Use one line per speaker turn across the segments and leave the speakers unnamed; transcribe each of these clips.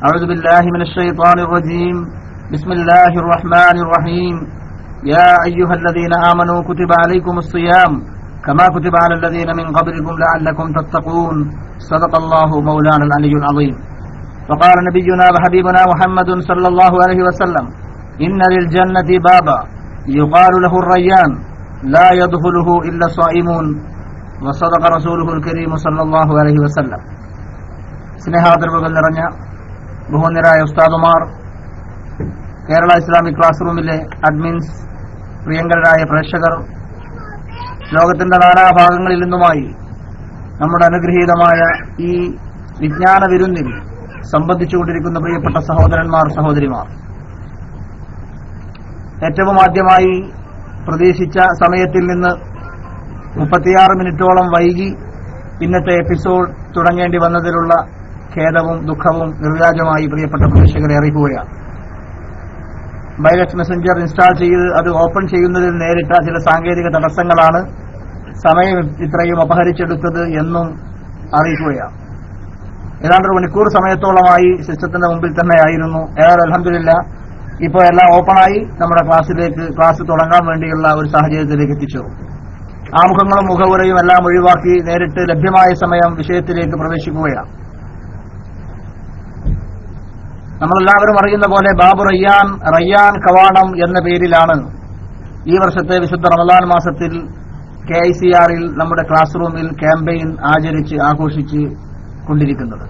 أعوذ بالله من الشيطان الرجيم. بسم الله الرحمن الرحيم. يا أيها الذين آمنوا كتب عليكم الصيام كما كتب على الذين من قبلكم لعلكم تتقون. صدق الله مولانا العلي العظيم. فقال نبينا وحبيبنا محمد صلى الله عليه وسلم: إن للجنة بابا يقال له الريان لا يدخله إلا الصائمون. وصدق رسوله الكريم صلى الله عليه وسلم. സ്നേഹാദരവുകൾ നിറഞ്ഞ ബഹുമാന്യരായ ഉസ്താദുമാർ, കേരള ഇസ്ലാമിക് ക്ലാസ് റൂമിലെ അഡ്മിൻസ്, പ്രിയങ്കരായ പ്രേക്ഷകർ, ലോകത്തിന്റെ നാനാഭാഗങ്ങളിൽ നിന്നുമായി നമ്മുടെ അനുഗ്രഹീതമായ ഈ വിജ്ഞാന വിരുന്നിൽ സംബന്ധിച്ചുകൊണ്ടിരിക്കുന്ന പ്രിയപ്പെട്ട സഹോദരന്മാർ, സഹോദരിമാർ, ഏറ്റവും ആദ്യമായി പ്രതീക്ഷിച്ച സമയത്തിൽ നിന്ന് 36 മിനിറ്റോളം വൈകി ഇന്നത്തെ എപ്പിസോഡ് തുടങ്ങേണ്ടി വന്നതിലുള്ള ഖേദവും ദുഃഖവും നിർവ്യാജമായി പ്രിയപ്പെട്ട പ്രേക്ഷകരെ അറിയിക്കുകയാണ്. ബൈലറ്റ് മെസഞ്ചർ ഇൻസ്റ്റാൾ ചെയ്ത് അത് ഓപ്പൺ ചെയ്യുന്നതിൽ നേരിട്ട ചില സാങ്കേതിക തടസ്സങ്ങളാണ് സമയം ഇത്രയും അപഹരിച്ചെടുത്തത് എന്നും അറിയിക്കുകയാണ്. ഏതാണ്ട് 1 മണിക്കൂർ സമയത്തോളമായി സിസ്റ്റത്തിന്റെ മുമ്പിൽ തന്നെ ആയിരുന്നു. ഏതായാലും അൽഹംദുലില്ലാഹ് ഇപ്പോൾ എല്ലാം ഓപ്പണായി നമ്മുടെ ക്ലാസ് തുടങ്ങാൻ വേണ്ടിയുള്ള ഒരു സാഹചര്യത്തിലേക്ക് എത്തിച്ചു. ആമുഖങ്ങളും മുഖവുരയും എല്ലാം ഒഴിവാക്കി നേരിട്ട് ലഭ്യമായ സമയം വിഷയത്തിലേക്ക് പ്രവേശിക്കുകയാണ്. നമ്മളെല്ലാവരും അറിയുന്ന പോലെ ബാബു റയ്യാൻ കവാടം എന്ന പേരിലാണ് ഈ വർഷത്തെ വിശുദ്ധ റമദാൻ മാസത്തിൽ KICR-ൽ നമ്മുടെ ക്ലാസ് റൂമിൽ ക്യാമ്പയിൻ ആഘോഷിച്ച് കൊണ്ടിരിക്കുന്നത്.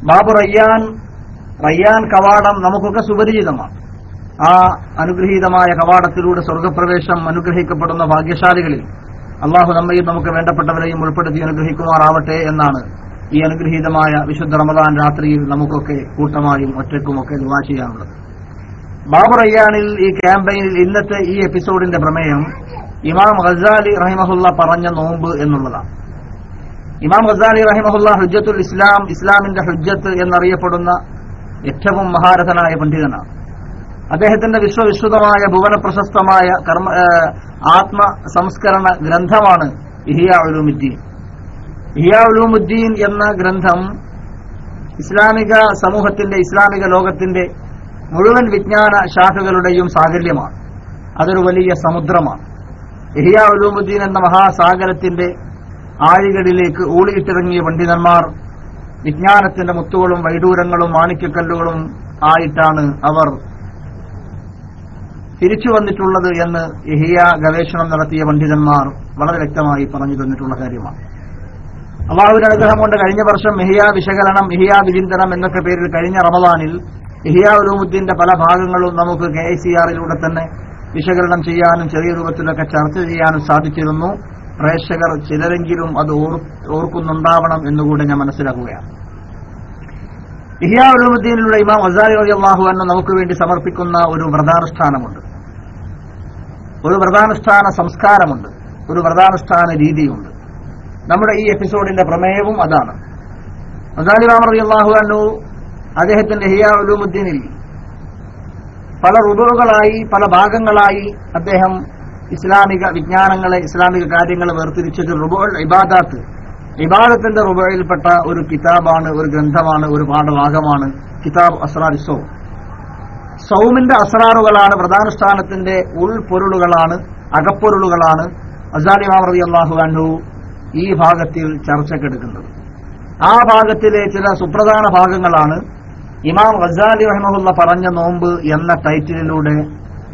ബാബു റയ്യാൻ കവാടം നമുക്കൊക്കെ സുപരിചിതമാണ്. ആ അനുഗ്രഹീതമായ കവാടത്തിലൂടെ സ്വർഗപ്രവേശം അനുഗ്രഹിക്കപ്പെടുന്ന ഭാഗ്യശാലികളിൽ അള്ളാഹു നമ്മയും നമുക്ക് വേണ്ടപ്പെട്ടവരെയും ഉൾപ്പെടുത്തി അനുഗ്രഹിക്കുമാറാവട്ടെ എന്നാണ് ഈ അനുഗ്രഹീതമായ വിശുദ്ധ റമദാൻ രാത്രിയിൽ നമുക്കൊക്കെ കൂട്ടമായും ഒറ്റയ്ക്കുമൊക്കെ ദുആ ചെയ്യാനുള്ളത്. ബാബു റയ്യാനിൽ ഈ ക്യാമ്പയിനിൽ ഇന്നത്തെ ഈ എപ്പിസോഡിന്റെ പ്രമേയം ഇമാം ഗസാലി റഹിമഹുല്ല പറഞ്ഞ നോമ്പ് എന്നുള്ളതാണ്. ഇമാം ഗസാലി റഹിമഹുല്ല ഹുജ്ജത്തുൽ ഇസ്ലാം, ഇസ്ലാമിന്റെ ഹുജ്ജത്ത് എന്നറിയപ്പെടുന്ന ഏറ്റവും മഹാരഥനായ പണ്ഡിതനാണ്. അദ്ദേഹത്തിന്റെ വിശ്വവിശ്രുതമായ ഭുവന പ്രശസ്തമായ ആത്മ സംസ്കരണ ഗ്രന്ഥമാണ് ഇഹ്യാ ഉലൂമുദ്ദീൻ. ഇഹ്യാ ഉലൂമുദ്ദീൻ എന്ന ഗ്രന്ഥം ഇസ്ലാമിക സമൂഹത്തിന്റെ, ഇസ്ലാമിക ലോകത്തിന്റെ മുഴുവൻ വിജ്ഞാന ശാഖകളുടെയും സാകല്യമാണ്. അതൊരു വലിയ സമുദ്രമാണ്. ഇഹ്യാ ഉലൂമുദ്ദീൻ എന്ന മഹാസാഗരത്തിന്റെ ആഴികളിലേക്ക് ഊളിയിട്ടിറങ്ങിയ പണ്ഡിതന്മാർ വിജ്ഞാനത്തിന്റെ മുത്തുകളും വൈഡൂരങ്ങളും മാണിക്യക്കല്ലുകളും ആയിട്ടാണ് അവർ തിരിച്ചു വന്നിട്ടുള്ളത് എന്ന് ഇഹ്യാ ഗവേഷണം നടത്തിയ പണ്ഡിതന്മാർ വളരെ വ്യക്തമായി പറഞ്ഞു തന്നിട്ടുള്ള കാര്യമാണ്. അള്ളാഹുവിന്റെ അനുഗ്രഹം കൊണ്ട് കഴിഞ്ഞ വർഷം ഇഹ്യാ വിശകലനം, ഇഹ്യാ വിചിന്തനം എന്നൊക്കെ പേരിൽ കഴിഞ്ഞ റമദാനിൽ ഇഹ്യാ ഉലൂമുദ്ദീന്റെ പല ഭാഗങ്ങളും നമുക്ക് KICR-ലൂടെ തന്നെ വിശകലനം ചെയ്യാനും ചെറിയ രൂപത്തിലൊക്കെ ചർച്ച ചെയ്യാനും സാധിച്ചിരുന്നു. പ്രേക്ഷകർ ചിലരെങ്കിലും അത് ഓർക്കുന്നുണ്ടാവണം എന്നുകൂടെ ഞാൻ മനസ്സിലാക്കുകയാണ്. ഇഹ്യാ ഉലൂമുദ്ദീനിലുള്ള ഇമാം ഗസാലി റളിയല്ലാഹു അൻഹു നമുക്ക് വേണ്ടി സമർപ്പിക്കുന്ന ഒരു വ്രതാനുഷ്ഠാനമുണ്ട്, ഒരു വ്രതാനുഷ്ഠാന സംസ്കാരമുണ്ട്, ഒരു വ്രതാനുഷ്ഠാന രീതിയുണ്ട്. നമ്മുടെ ഈ എപ്പിസോഡിന്റെ പ്രമേയവും അതാണ്. ഗസാലി ഇമാം റളിയല്ലാഹു അൻഹു അദ്ദേഹത്തിന്റെ ഇഹ്യാ ഉലൂമുദ്ദീനിൽ പല റുബുകളായി, പല ഭാഗങ്ങളായി അദ്ദേഹം ഇസ്ലാമിക വിജ്ഞാനങ്ങളെ, ഇസ്ലാമിക കാര്യങ്ങളെ വേർതിരിച്ചത് റുബുൽ ഇബാദാത്ത്, ഇബാദത്തിന്റെ റുബയിൽപ്പെട്ട ഒരു കിതാബാണ്, ഒരു ഗ്രന്ഥമാണ്, ഒരു പാഠഭാഗമാണ് കിതാബ് അസ്റാർ സൗം. സൗമിന്റെ അസ്റാറുകളാണ്, വ്രതാനുഷ്ഠാനത്തിന്റെ ഉൾപൊരുളുകളാണ്, അകപ്പൊരുളുകളാണ് ഗസാലി ഇമാം റളിയല്ലാഹു അൻഹു ഈ ഭാഗത്തിൽ ചർച്ചക്കെടുക്കുന്നത്. ആ ഭാഗത്തിലെ ചില സുപ്രധാന ഭാഗങ്ങളാണ് ഇമാം ഗസാലി റഹിമഹുല്ല പറഞ്ഞ നോമ്പ് എന്ന ടൈറ്റിലിലൂടെ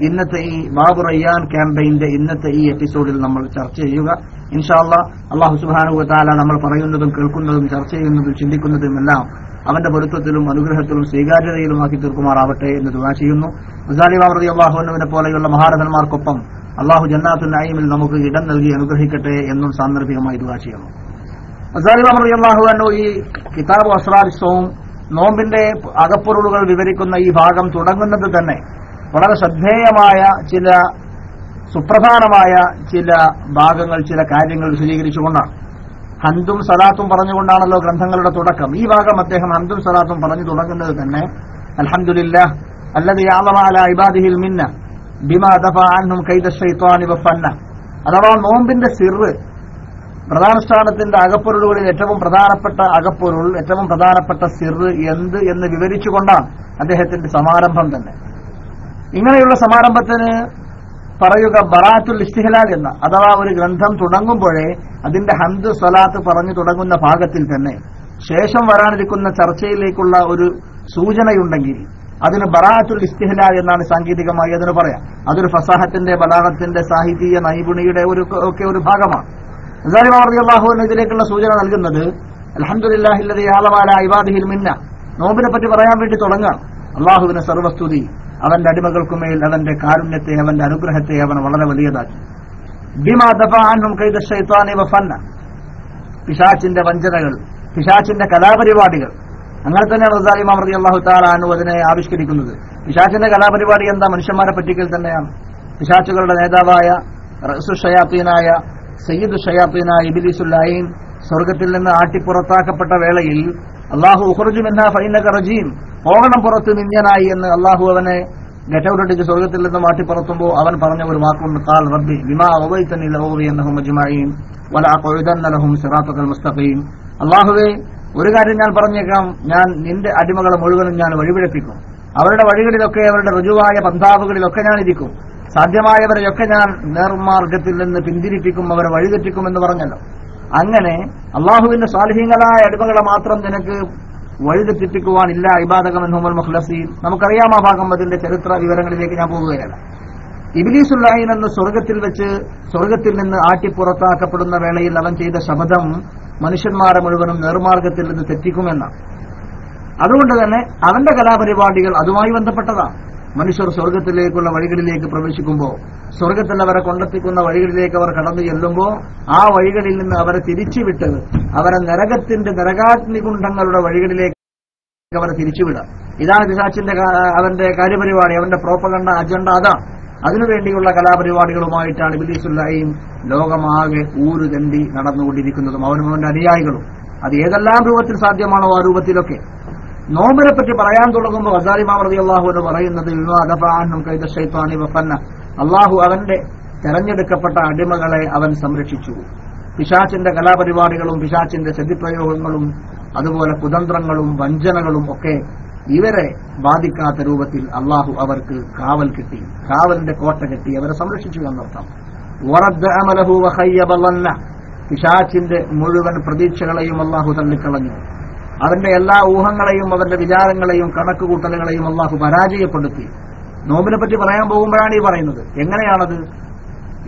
ഇന്നത്തെ ഈ ബാബു റയ്യാൻ ക്യാമ്പയിന്റെ ഇന്നത്തെ ഈ എപ്പിസോഡിൽ നമ്മൾ ചർച്ച ചെയ്യുക. ഇൻഷാ അല്ലാഹ് അല്ലാഹു സുബ്ഹാനഹു വ തആല നമ്മൾ പറയുന്നതും കേൾക്കുന്നതും ചർച്ച ചെയ്യുന്നതും ചിന്തിക്കുന്നതുമെല്ലാം അവന്റെ പൊരുത്തത്തിലും അനുഗ്രഹത്തിലും സ്വീകാര്യതയിലുമാക്കി തീർക്കുമാറാവട്ടെ എന്ന് ദുആ ചെയ്യുന്നു. ഗസാലി ഇമാം റളിയല്ലാഹു അൻഹുവിനെ പോലെയുള്ള മഹാരഥന്മാർക്കൊപ്പം അല്ലാഹു ജന്നാത്തുൽ നഈമിൽ നമുക്ക് ഇടം നൽകി അനുഗ്രഹിക്കട്ടെ എന്നും സാന്ദർഭികമായി ദുആ ചെയ്യുന്നു. ഗസാലി ഇമാം റളിയല്ലാഹു അൻഹു ഈ കിതാബ് അസ്റാർ സൗം, നോമ്പിന്റെ അകപ്പൊരുളുകൾ വിവരിക്കുന്ന ഈ ഭാഗം തുടങ്ങുന്നത് തന്നെ വളരെ ശ്രദ്ധേയമായ ചില സുപ്രധാനമായ ചില ഭാഗങ്ങൾ, ചില കാര്യങ്ങൾ വിശദീകരിച്ചുകൊണ്ടാണ്. ഹന്തും സലാത്തും പറഞ്ഞുകൊണ്ടാണല്ലോ ഗ്രന്ഥങ്ങളുടെ തുടക്കം. ഈ ഭാഗം അദ്ദേഹം ഹന്തും സലാത്തും പറഞ്ഞു തുടങ്ങുന്നത് തന്നെ അൽഹംദുലില്ലാഹ് അല്ലദീ അഅ്ളമ അലാ ഇബാദിഹിൽ മിന്ന ബിമാ ദഫഅ അൻഹും കൈദ ശൈത്വാനി വഫന്ന. അഥവാ നോമ്പിന്റെ സിറ്, വ്രതാനുഷ്ഠാനത്തിന്റെ അകപ്പൊരുളുകളിൽ ഏറ്റവും പ്രധാനപ്പെട്ട അകപ്പൊരുൾ, ഏറ്റവും പ്രധാനപ്പെട്ട സിറ് എന്ത് എന്ന് വിവരിച്ചുകൊണ്ടാണ് അദ്ദേഹത്തിന്റെ സമാരംഭം തന്നെ. ഇങ്ങനെയുള്ള സമാരംഭത്തിന് പറയുക ബറാത്തുൽ ഇസ്തിഹ്ലാൽ എന്ന, അഥവാ ഒരു ഗ്രന്ഥം തുടങ്ങുമ്പോഴേ അതിന്റെ ഹംദ് സ്വലാത്ത് പറഞ്ഞു തുടങ്ങുന്ന ഭാഗത്തിൽ തന്നെ ശേഷം വരാനിരിക്കുന്ന ചർച്ചയിലേക്കുള്ള ഒരു സൂചനയുണ്ടെങ്കിൽ അതിന് ബറാത്തുൽ ഇസ്തിഹ്ലാൽ എന്നാണ് സാങ്കേതികമായി അതിന് പറയാം. അതൊരു ഫസാഹത്തിന്റെ, ബലാഗത്തിന്റെ, സാഹിത്യ നൈപുണിയുടെ ഒരു ഭാഗമാണ്. റളിയല്ലാഹു റളിയല്ലാഹു അൻഹു ഇതിലേക്കുള്ള സൂചന നൽകുന്നത് അൽഹംദുലില്ലാഹില്ലദീ അഅലമ അലാ ഇബാദിഹിൽ മിന്ന, നോമ്പിനെ പറ്റി പറയാൻ വേണ്ടി തുടങ്ങാം. അള്ളാഹുവിന് സർവസ്തുതി, അവന്റെ അടിമകൾക്കുമേൽ അവന്റെ കാരുണ്യത്തെ, അവന്റെ അനുഗ്രഹത്തെ അവൻ വളരെ വലിയതാക്കി. ബിമാ ദഫഅ അൻഹും കൈദ ശൈത്താനി വഫന്ന, പിശാചിന്റെ വഞ്ചനകൾ, പിശാചിന്റെ കലാപരിപാടികൾ. അങ്ങനെ തന്നെയാണ് ഗസാലി ഇമാം റളിയല്ലാഹു തആല അൻഹു അതിനെ ആവിഷ്കരിക്കുന്നത്. പിശാചിന്റെ കലാപരിപാടി എന്താ? മനുഷ്യന്മാരെ പറ്റിക്കൽ തന്നെയാണ്. പിശാചുകളുടെ നേതാവായ റഅ്സു ഷയാത്തീനായ സയ്യിദു ഷയാത്തീനായ ഇബ്ലീസുൽ ലഈൻ സ്വർഗ്ഗത്തിൽ നിന്ന് ആട്ടിപ്പുറത്താക്കപ്പെട്ട വേളയിൽ അല്ലാഹു ഉഖ്റുജ് മിൻഹാ ഫഇന്നക റജീം, പോകണം പുറത്ത്, നിന്യനായി എന്ന് അല്ലാഹു അവനെ ഗറ്റൗട്ടടിച്ച് സ്വർഗ്ഗത്തിൽ നിന്ന് മാറ്റിപ്പുറത്തുമ്പോൾ അവൻ പറഞ്ഞ ഒരു വാക്കുണ്ട്, ഖാൽ റബ്ബി ബിമാ അവൈതനി ലഅഗ്വിയന്നഹും അജ്മഈൻ വലഅഖഉദന്ന ലഹും സിറാത്തൽ മുസ്തഖീം. അല്ലാഹുവേ, ഒരു കാര്യം ഞാൻ പറഞ്ഞേക്കാം, ഞാൻ നിന്റെ അടിമകളെ മുഴുവനും ഞാൻ വഴിപിഴപ്പിക്കും. അവരുടെ വഴികളിലൊക്കെ, അവരുടെ രുജുവായ പന്താവുകളിലൊക്കെ ഞാൻ ഇരിക്കും. സാധ്യമായവരെയൊക്കെ ഞാൻ നേർമാർഗത്തിൽ നിന്ന് പിന്തിരിപ്പിക്കും, അവരെ വഴിതെറ്റിക്കുമെന്ന് പറഞ്ഞല്ലോ. അങ്ങനെ അള്ളാഹുവിന്റെ സാലിഹീങ്ങളായ അടിമകളെ മാത്രം നിനക്ക് വഴിതെറ്റിപ്പിക്കുവാനില്ല. ഇബാദകമെന്നുൽ മുഖ്ലസീൻ, നമുക്കറിയാം ആ ഭാഗം. അതിന്റെ ചരിത്ര വിവരങ്ങളിലേക്ക് ഞാൻ പോവുകയല്ല. ഇബ്ലീസുൽ ലഈൻ എന്ന സ്വർഗത്തിൽ നിന്ന് ആട്ടിപ്പുറത്താക്കപ്പെടുന്ന വേളയിൽ അവൻ ചെയ്ത ശപഥം മനുഷ്യന്മാരെ മുഴുവനും നേർമാർഗത്തിൽ നിന്ന് തെറ്റിക്കുമെന്നാണ്. അതുകൊണ്ട് തന്നെ അവന്റെ കലാപരിപാടികൾ അതുമായി ബന്ധപ്പെട്ടതാണ്. മനുഷ്യർ സ്വർഗത്തിലേക്കുള്ള വഴികളിലേക്ക് പ്രവേശിക്കുമ്പോൾ, സ്വർഗത്തിൽ അവരെ കൊണ്ടെത്തിക്കുന്ന വഴികളിലേക്ക് അവർ കടന്നു ചെല്ലുമ്പോൾ, ആ വഴികളിൽ നിന്ന് അവരെ തിരിച്ചുവിട്ട് അവരെ നരകാഗ്നികുണ്ഠങ്ങളുടെ വഴികളിലേക്ക് അവരെ തിരിച്ചുവിടാം. ഇതാണ് പിശാചിന്റെ അവന്റെ കാര്യപരിപാടി, അവന്റെ പ്രോപ്പഗണ്ട അജണ്ട അതാണ്. അതിനുവേണ്ടിയുള്ള കലാപരിപാടികളുമായിട്ടാണ് ഇബ്ലീസുൽ ലഈൻ ലോകമാകെ ഊരുതണ്ടി നടന്നുകൊണ്ടിരിക്കുന്നതും അവനും അവന്റെ അനുയായികളും. അത് ഏതെല്ലാം രൂപത്തിൽ സാധ്യമാണോ ആ രൂപത്തിലൊക്കെ. നോമ്പിനെ പറ്റി പറയാൻ തുടങ്ങുമ്പോൾ ഗസാലി ഇമാം റളിയല്ലാഹു അൻഹു പറയുന്നത്, ബിമാ ദഫഅ അൻഹും കൈദ ശൈത്താനി വഫന്ന, അല്ലാഹു അവന്റെ തെരഞ്ഞെടുക്കപ്പെട്ട അടിമകളെ അവൻ സംരക്ഷിച്ചു. പിശാചിന്റെ കലാപരിപാടികളും പിശാചിന്റെ ചതിപ്രയോഗങ്ങളും അതുപോലെ കുതന്ത്രങ്ങളും വഞ്ചനകളും ഒക്കെ ഇവരെ ബാധിക്കാത്ത രൂപത്തിൽ അള്ളാഹു അവർക്ക് കാവൽ കിട്ടി, കാവലിന്റെ കോട്ട കെട്ടി അവരെ സംരക്ഷിച്ചു എന്നർത്ഥം. വറദ്ദ അമലഹു വഖയ്യബ ളന്ന, പിശാചിന്റെ മുഴുവൻ പ്രതീക്ഷകളെയും അള്ളാഹു തള്ളിക്കളഞ്ഞു. അവന്റെ എല്ലാ ഊഹങ്ങളെയും അവന്റെ വിചാരങ്ങളെയും കണക്കുകൂട്ടലുകളെയും അള്ളാഹു പരാജയപ്പെടുത്തി. നോമ്പിനെ പറ്റി പറയാൻ പോകുമ്പോഴാണ് ഈ പറയുന്നത്. എങ്ങനെയാണത്?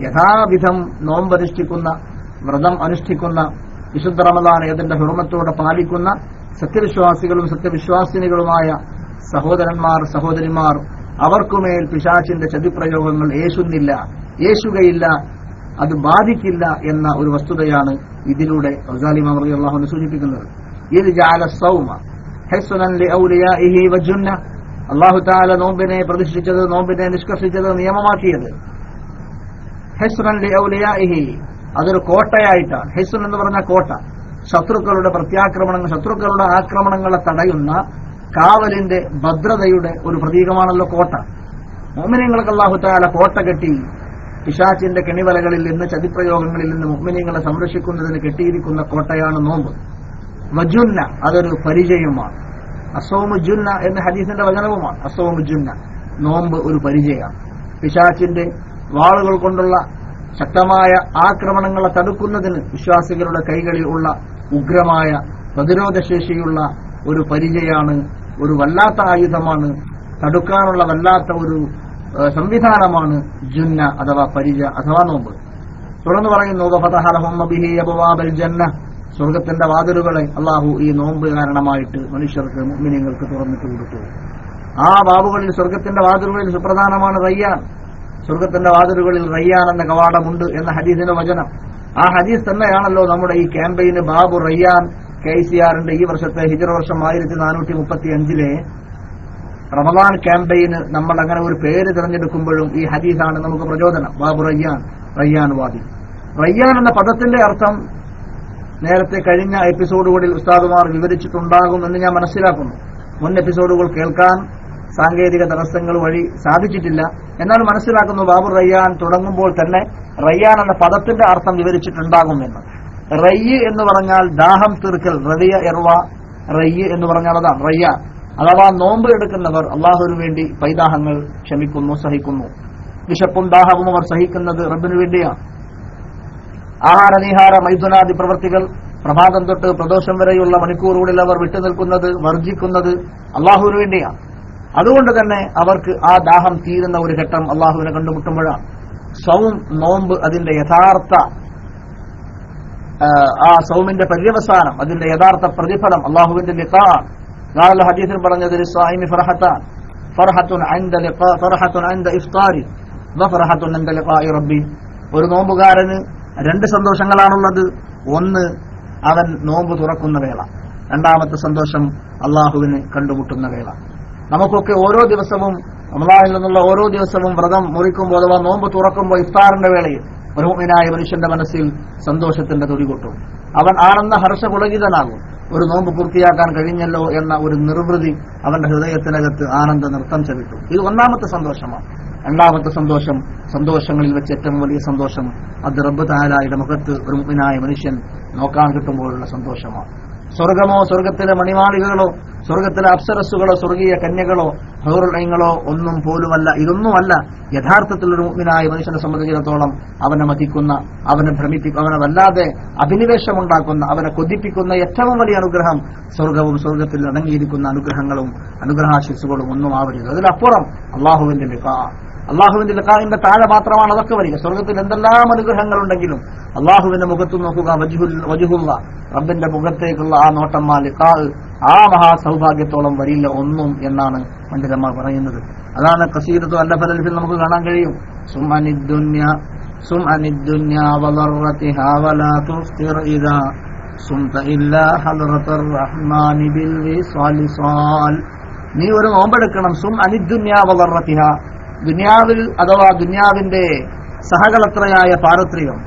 യഥാവിധം നോമ്പനുഷ്ഠിക്കുന്ന, വ്രതം അനുഷ്ഠിക്കുന്ന, വിശുദ്ധ റമദാൻ അതിന്റെ ഹുർമത്തോടെ പാലിക്കുന്ന സത്യവിശ്വാസികളും സത്യവിശ്വാസിനികളുമായ സഹോദരന്മാർ, സഹോദരിമാർ, അവർക്കുമേൽ പിശാചിന്റെ ചതിപ്രയോഗങ്ങൾ യേശുകയില്ല, അത് ബാധിക്കില്ല എന്ന ഒരു വസ്തുതയാണ് ഇതിലൂടെ ഗസാലി ഇമാം റളിയല്ലാഹു അൻഹു സൂചിപ്പിക്കുന്നത്. ഇത് ജഅല സൗമ ഹസ്നൻ ലിഔലിയാഇഹി വജുന്ന, അല്ലാഹു തആല നോമ്പിനെ പ്രതിഷ്ഠിച്ചത്, നോമ്പിനെ നിഷ്കർഷിച്ചത്, നിയമമാക്കിയത് ഹസ്നൻ ലിഔലിയാഇഹി, അതൊരു കോട്ടയായിട്ടാണ്. ഹസ്ൻ എന്ന് പറഞ്ഞ കോട്ട, ശത്രുക്കളുടെ പ്രത്യാക്രമണങ്ങൾ, ശത്രുക്കളുടെ ആക്രമണങ്ങളെ തടയുന്ന കാവലിന്റെ ഭദ്രതയുടെ ഒരു പ്രതീകമാണല്ലോ കോട്ട. മുഅ്മിനീങ്ങൾക്ക് അല്ലാഹു തആല കോട്ട കെട്ടി പിശാചിന്റെ കെണിവലകളിൽ നിന്ന്, ചതിപ്രയോഗങ്ങളിൽ നിന്ന് മുഅ്മിനീങ്ങളെ സംരക്ഷിക്കുന്നതിന് കെട്ടിയിരിക്കുന്ന കോട്ടയാണ് നോമ്പ്. വജുന്ന, അതൊരു പരിചയമാണ്. അസ്സൗമു ജുന്ന എന്ന ഹദീസിന്റെ വചനവുമാണ്. അസ്സൗമു ജുന്ന, നോമ്പ് ഒരു പരിചയമാണ്. പിശാചിന്റെ വാളുകൾ കൊണ്ടുള്ള ശക്തമായ ആക്രമണങ്ങളെ തടുക്കുന്നതിന് വിശ്വാസികളുടെ കൈകളിൽ ഉള്ള ഉഗ്രമായ പ്രതിരോധശേഷിയുള്ള ഒരു പരിചയമാണ്, ഒരു വല്ലാത്ത ആയുധമാണ്, തടുക്കാനുള്ള വല്ലാത്ത ഒരു സംവിധാനമാണ് ജുന്ന അഥവാ പരിച അഥവാ നോമ്പ്. തുടർന്ന് പറയുന്നു, വഫതഹ ലഹും ബിഹി അബ്വാബൽ ജന്ന, സ്വർഗത്തിന്റെ വാതിലുകളെ അള്ളാഹു ഈ നോമ്പ് കാരണമായിട്ട് മനുഷ്യർക്ക്, മുഅ്മിനീങ്ങൾക്ക് തുറന്നിട്ട് കൊടുത്തു. ആ ബാബുകളിൽ, സ്വർഗത്തിന്റെ വാതിലുകളിൽ സുപ്രധാനമാണ് റയ്യാൻ. സ്വർഗത്തിന്റെ വാതിലുകളിൽ റയ്യാൻ എന്ന കവാടമുണ്ട് എന്ന ഹദീസിന്റെ വചനം. ആ ഹദീസ് തന്നെയാണല്ലോ നമ്മുടെ ഈ ക്യാമ്പയിന് ബാബു റയ്യാൻ KCRന്റെ ഈ വർഷത്തെ ഹിജ്റ വർഷം 1435 റമദാൻ ക്യാമ്പയിന് നമ്മൾ അങ്ങനെ ഒരു പേര് തിരഞ്ഞെടുക്കുമ്പോഴും ഈ ഹദീസാണ് നമുക്ക് പ്രചോദനം. ബാബു റയ്യാൻ, റയ്യാൻ വാതി. റയ്യാൻ എന്ന പദത്തിന്റെ അർത്ഥം നേരത്തെ കഴിഞ്ഞ എപ്പിസോഡുകളിൽ ഉസ്താദുമാർ വിവരിച്ചിട്ടുണ്ടാകും എന്ന് ഞാൻ മനസ്സിലാക്കുന്നു. മുൻ എപ്പിസോഡുകൾ കേൾക്കാൻ സാങ്കേതിക തടസ്സങ്ങൾ വഴി സാധിച്ചിട്ടില്ല. എന്നാൽ മനസ്സിലാക്കുന്നു, ബാബു റയ്യാൻ തുടങ്ങുമ്പോൾ തന്നെ റയ്യാൻ എന്ന പദത്തിന്റെ അർത്ഥം വിവരിച്ചിട്ടുണ്ടാകുമെന്ന്. റയ്യ് എന്ന് പറഞ്ഞാൽ ദാഹം തീർക്കൽ, റളിയ ഇർവ, റയ്യ് എന്ന് പറഞ്ഞാൽ അതാണ് റയ്യ. അഥവാ നോമ്പ് എടുക്കുന്നവർ അള്ളാഹുവിന് വേണ്ടി പൈതാഹങ്ങൾ ക്ഷമിക്കുന്നു, സഹിക്കുന്നു. വിശപ്പും ദാഹവും അവർ സഹിക്കുന്നത് റബ്ബിനു വേണ്ടിയാണ്. ആഹാര നീഹാര മൈഥുനാദി പ്രവൃത്തികൾ പ്രഭാതം തൊട്ട് പ്രദോഷം വരെയുള്ള മണിക്കൂറുകളിൽ അവർ വിട്ടുനിൽക്കുന്നത്, വർജിക്കുന്നത് അള്ളാഹുവിന് വേണ്ടിയാണ്. അതുകൊണ്ട് തന്നെ അവർക്ക് ആ ദാഹം തീരുന്ന ഒരു ഘട്ടം അള്ളാഹുവിനെ കണ്ടുമുട്ടുമ്പോഴാണ്. സൗം, നോമ്പ്, അതിന്റെ യഥാർത്ഥ ആ സൗമിന്റെ പര്യവസാനം, അതിന്റെ യഥാർത്ഥ പ്രതിഫലം അള്ളാഹുവിന്റെ ലിഖാ. നാളെ ഹദീസിൽ പറഞ്ഞത് ലിസ്സായിമി ഫർഹത്താൻ, ഫർഹത്തുൻ ഇൻദ ഇഫ്താരി വഫർഹത്തുൻ ഇൻദ ലിഖാഇ റബ്ബി. ഒരു നോമ്പുകാരന് രണ്ട് സന്തോഷങ്ങളാണുള്ളത്. ഒന്ന്, അവൻ നോമ്പ് തുറക്കുന്ന വേള. രണ്ടാമത്തെ സന്തോഷം അള്ളാഹുവിന് കണ്ടുമുട്ടുന്ന വേള. നമുക്കൊക്കെ ഓരോ ദിവസവും റമളാനിൽ നിന്നുള്ള ഓരോ ദിവസവും വ്രതം മുറിക്കുമ്പോൾ അഥവാ നോമ്പ് തുറക്കുമ്പോൾ ഇഫ്താറിന്റെ വേളയിൽ ഒരു മുഅ്മിനായ മനുഷ്യന്റെ മനസ്സിൽ സന്തോഷത്തിന്റെ തുടികൊട്ടും. അവൻ ആനന്ദ ഹർഷപുളകിതനാകും. ഒരു നോമ്പ് പൂർത്തിയാക്കാൻ കഴിഞ്ഞല്ലോ എന്ന ഒരു നിർവൃതി അവന്റെ ഹൃദയത്തിനകത്ത് ആനന്ദ നൃത്തം ചവിട്ടും. ഇത് ഒന്നാമത്തെ സന്തോഷമാണ്. രണ്ടാമത്തെ സന്തോഷം, സന്തോഷങ്ങളിൽ വെച്ച് ഏറ്റവും വലിയ സന്തോഷം, അത് റബ്ബ് തആലയുടെ മുഖത്ത് ഒരു മുഅ്മിനായ മനുഷ്യൻ നോക്കാൻ കിട്ടുമ്പോഴുള്ള സന്തോഷമാണ്. സ്വർഗമോ സ്വർഗത്തിലെ മണിമാളികകളോ സ്വർഗത്തിലെ അപ്സരസ്സുകളോ സ്വർഗീയ കന്യകളോ ഹൂറുൽ ഐനുകളോ ഒന്നും പോലുമല്ല, ഇതൊന്നുമല്ല യഥാർത്ഥത്തിൽ ഒരു മുഅ്മിനായ മനുഷ്യനെ സംബന്ധിച്ചിടത്തോളം അവനെ മതിക്കുന്ന, അവനെ ഭ്രമിപ്പിക്കുന്ന, അവനെ വല്ലാതെ അഭിനിവേശമുണ്ടാക്കുന്ന, അവനെ കൊതിപ്പിക്കുന്ന ഏറ്റവും വലിയ അനുഗ്രഹം സ്വർഗവും സ്വർഗത്തിൽ അടങ്ങിയിരിക്കുന്ന അനുഗ്രഹങ്ങളും അനുഗ്രഹാശിസ്സുകളും ഒന്നും ആവരുത്. അതിലപ്പുറം അള്ളാഹുവിന്റെ ലിഖാ. അള്ളാഹുവിന്റെ ലിഖാഇന്റെ താഴെ മാത്രമാണ് അതൊക്കെ വരിക. സ്വർഗത്തിൽ എന്തെല്ലാം അനുഗ്രഹങ്ങളുണ്ടെങ്കിലും അള്ളാഹുവിന്റെ മുഖത്ത് നോക്കുക, വജ്ഹുള്ള റബ്ബിന്റെ മുഖത്തേക്കുള്ള ആ നോട്ടം, ആ ലിഖാ, ആ മഹാസൗഭാഗ്യത്തോളം വരില്ല ഒന്നും എന്നാണ് പണ്ഡിതന്മാർ പറയുന്നത്. അതാണ് ഖസീദത്തു അല്ലഫൽ നമുക്ക് കാണാൻ കഴിയും. സും അനിദ്ദുന്യാ വദറതിഹാ വലാ തുഫ്തിർ ഇദാ സുംത ഇല്ലാ ഹദ്റത്തർ റഹ്മാനി ബിൽ വിസാലിസാൽ. നീ ഒരു നോമ്പെടുക്കണം. സും അനിദ്ദുന്യാ വദറതിഹാ, ദുനിയാവിൽ അഥവാ ദുനിയാവിന്റെ സഹകളത്രയായ പാരത്രികം,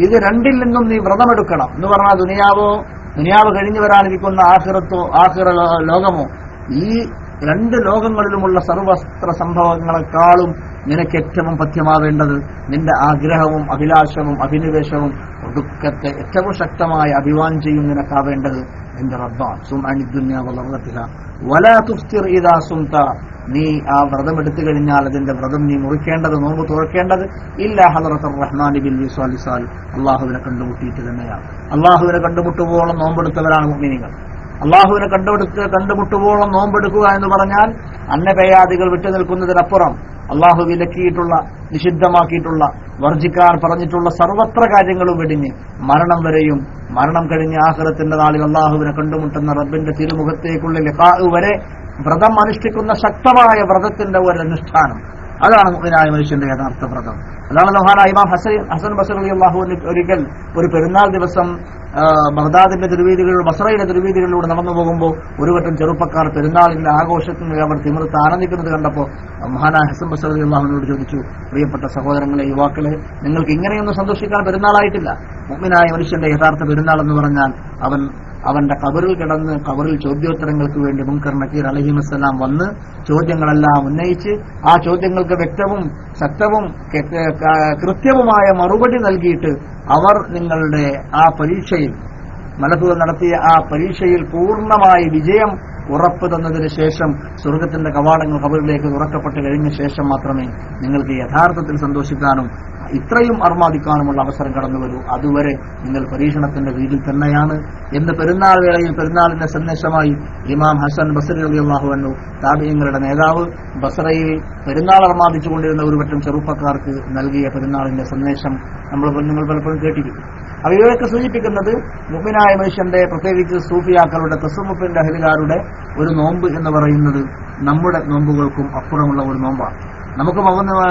ഇത് രണ്ടിൽ നിന്നും നീ വ്രതമെടുക്കണം എന്ന് പറഞ്ഞാൽ ദുനിയാവ് കഴിഞ്ഞു വരാനിരിക്കുന്ന ആഖിറ ലോകമോ, ഈ രണ്ട് ലോകങ്ങളിലുമുള്ള സർവസ്ത്ര സംഭവങ്ങളെക്കാളും നിനക്ക് ഏറ്റവും പഥ്യമാവേണ്ടത്, നിന്റെ ആഗ്രഹവും അഭിലാഷവും അഭിനിവേശവും ഒടുക്കത്തെ ഏറ്റവും ശക്തമായ അഭിവാഞ്ചയും നിനക്കാവേണ്ടത് നിന്റെ റബ്ബാണ്. സും അനിദ്ദുന്യാ വദറതിഹാ വലാ തുഫ്തിർ ഇദാ സുംത, നീ ആ വ്രതം എടുത്തു കഴിഞ്ഞാൽ അതിന്റെ വ്രതം നീ മുറിക്കേണ്ടത്, നോമ്പ് തുറക്കേണ്ടത് ഇല്ലാ ഹദ്റത്തർ റഹ്മാനി ബിൽ വിസാലിസാൽ, അള്ളാഹുവിനെ കണ്ടുമുട്ടിയിട്ട് തന്നെയാണ്. അള്ളാഹുവിനെ കണ്ടുമുട്ടുവോളം നോമ്പെടുത്തവരാണ് മുഅ്മിനീങ്ങൾ. അള്ളാഹുവിനെ കണ്ടുമുട്ടുവോളം നോമ്പെടുക്കുക എന്ന് പറഞ്ഞാൽ അന്നപേയാദികൾ വിട്ടുനിൽക്കുന്നതിനപ്പുറം അള്ളാഹു വിലക്കിയിട്ടുള്ള, നിഷിദ്ധമാക്കിയിട്ടുള്ള, വർജിക്കാൻ പറഞ്ഞിട്ടുള്ള സർവത്ര കാര്യങ്ങളും വെടിഞ്ഞ് മരണം വരെയും, മരണം കഴിഞ്ഞ് ആഖിറത്തിന്റെ നാളിൽ അള്ളാഹുവിനെ കണ്ടുമുട്ടുന്ന റബ്ബിന്റെ തിരുമുഖത്തേക്കുള്ള ലിഖാ വരെ വ്രതം അനുഷ്ഠിക്കുന്ന ശക്തമായ വ്രതത്തിന്റെ ഒരു അനുഷ്ഠാനം, അതാണ് മുഅ്മിനായ മനുഷ്യന്റെ യഥാർത്ഥ വ്രതം. അതാണ് മഹാനായ ഇമാം ഹസൻ ബസറി റളിയല്ലാഹു അൻഹു ഒരിക്കൽ ഒരു പെരുന്നാൾ ദിവസം ബഗ്ദാദിന്റെ തിരുവീതികളിലൂടെ, ബസറയുടെ തിരുവീതികളിലൂടെ നടന്നു പോകുമ്പോൾ ഒരു വട്ടം ചെറുപ്പക്കാർ പെരുന്നാളിന്റെ ആഘോഷത്തിന് അവർ തിമിർത്ത് ആനന്ദിക്കുന്നത് കണ്ടപ്പോൾ മഹാനായ ഹസൻ ബസറി റളിയല്ലാഹു അൻഹുവിനോട് ചോദിച്ചു, പ്രിയപ്പെട്ട സഹോദരങ്ങളെ, യുവാക്കളെ, നിങ്ങൾക്ക് ഇങ്ങനെയൊന്നും സന്തോഷിക്കാൻ പെരുന്നാളായിട്ടില്ല. മുഅ്മിനായ മനുഷ്യന്റെ യഥാർത്ഥ പെരുന്നാൾ എന്ന് പറഞ്ഞാൽ അവന്റെ ഖബറിൽ കിടന്ന് ഖബറിൽ ചോദ്യോത്തരങ്ങൾക്ക് വേണ്ടി മുൻകർ നക്കീർ അലൈഹിസ്സലാം വന്ന് ചോദ്യങ്ങളെല്ലാം ഉന്നയിച്ച് ആ ചോദ്യങ്ങൾക്ക് വ്യക്തവും ശക്തവും കൃത്യവുമായ മറുപടി നൽകിയിട്ട് അവർ നിങ്ങളുടെ ആ പരീക്ഷയിൽ, മലക്കുകൾ നടത്തിയ ആ പരീക്ഷയിൽ പൂർണ്ണമായി വിജയം ഉറപ്പ് തന്നതിന് ശേഷം സ്വർഗത്തിന്റെ കവാടങ്ങൾ ഖബറിലേക്ക് തുറക്കപ്പെട്ട് കഴിഞ്ഞ ശേഷം മാത്രമേ നിങ്ങൾക്ക് യഥാർത്ഥത്തിൽ സന്തോഷിക്കാനും ഇത്രയും അർമാദിക്കാനുമുള്ള അവസരം കടന്നു വരൂ. അതുവരെ നിങ്ങൾ പരീക്ഷണത്തിന്റെ വീതിൽ തന്നെയാണ് എന്ന് പെരുന്നാൾ വേളയിൽ പെരുന്നാളിന്റെ സന്ദേശമായി ഇമാം ഹസൻ ബസരി റളിയല്ലാഹു അൻഹു, താബിഈങ്ങളുടെ നേതാവ്, ബസറയിൽ പെരുന്നാൾ അർമാദിച്ചുകൊണ്ടിരുന്ന ഒരു വട്ടം ചെറുപ്പക്കാർക്ക് നൽകിയ പെരുന്നാളിന്റെ സന്ദേശം നിങ്ങൾ പലപ്പോഴും കേട്ടിരിക്കും. അവയൊക്കെ സൂചിപ്പിക്കുന്നത് മുഅ്മിനായ മനുഷ്യന്റെ, പ്രത്യേകിച്ച് സൂഫിയാക്കളുടെ, തസവ്വുഫിന്റെ അഹ്ലുകാരുടെ ഒരു നോമ്പ് എന്ന് പറയുന്നത് നമ്മുടെ നോമ്പുകൾക്കും അപ്പുറമുള്ള ഒരു നോമ്പാണ്. നമുക്ക്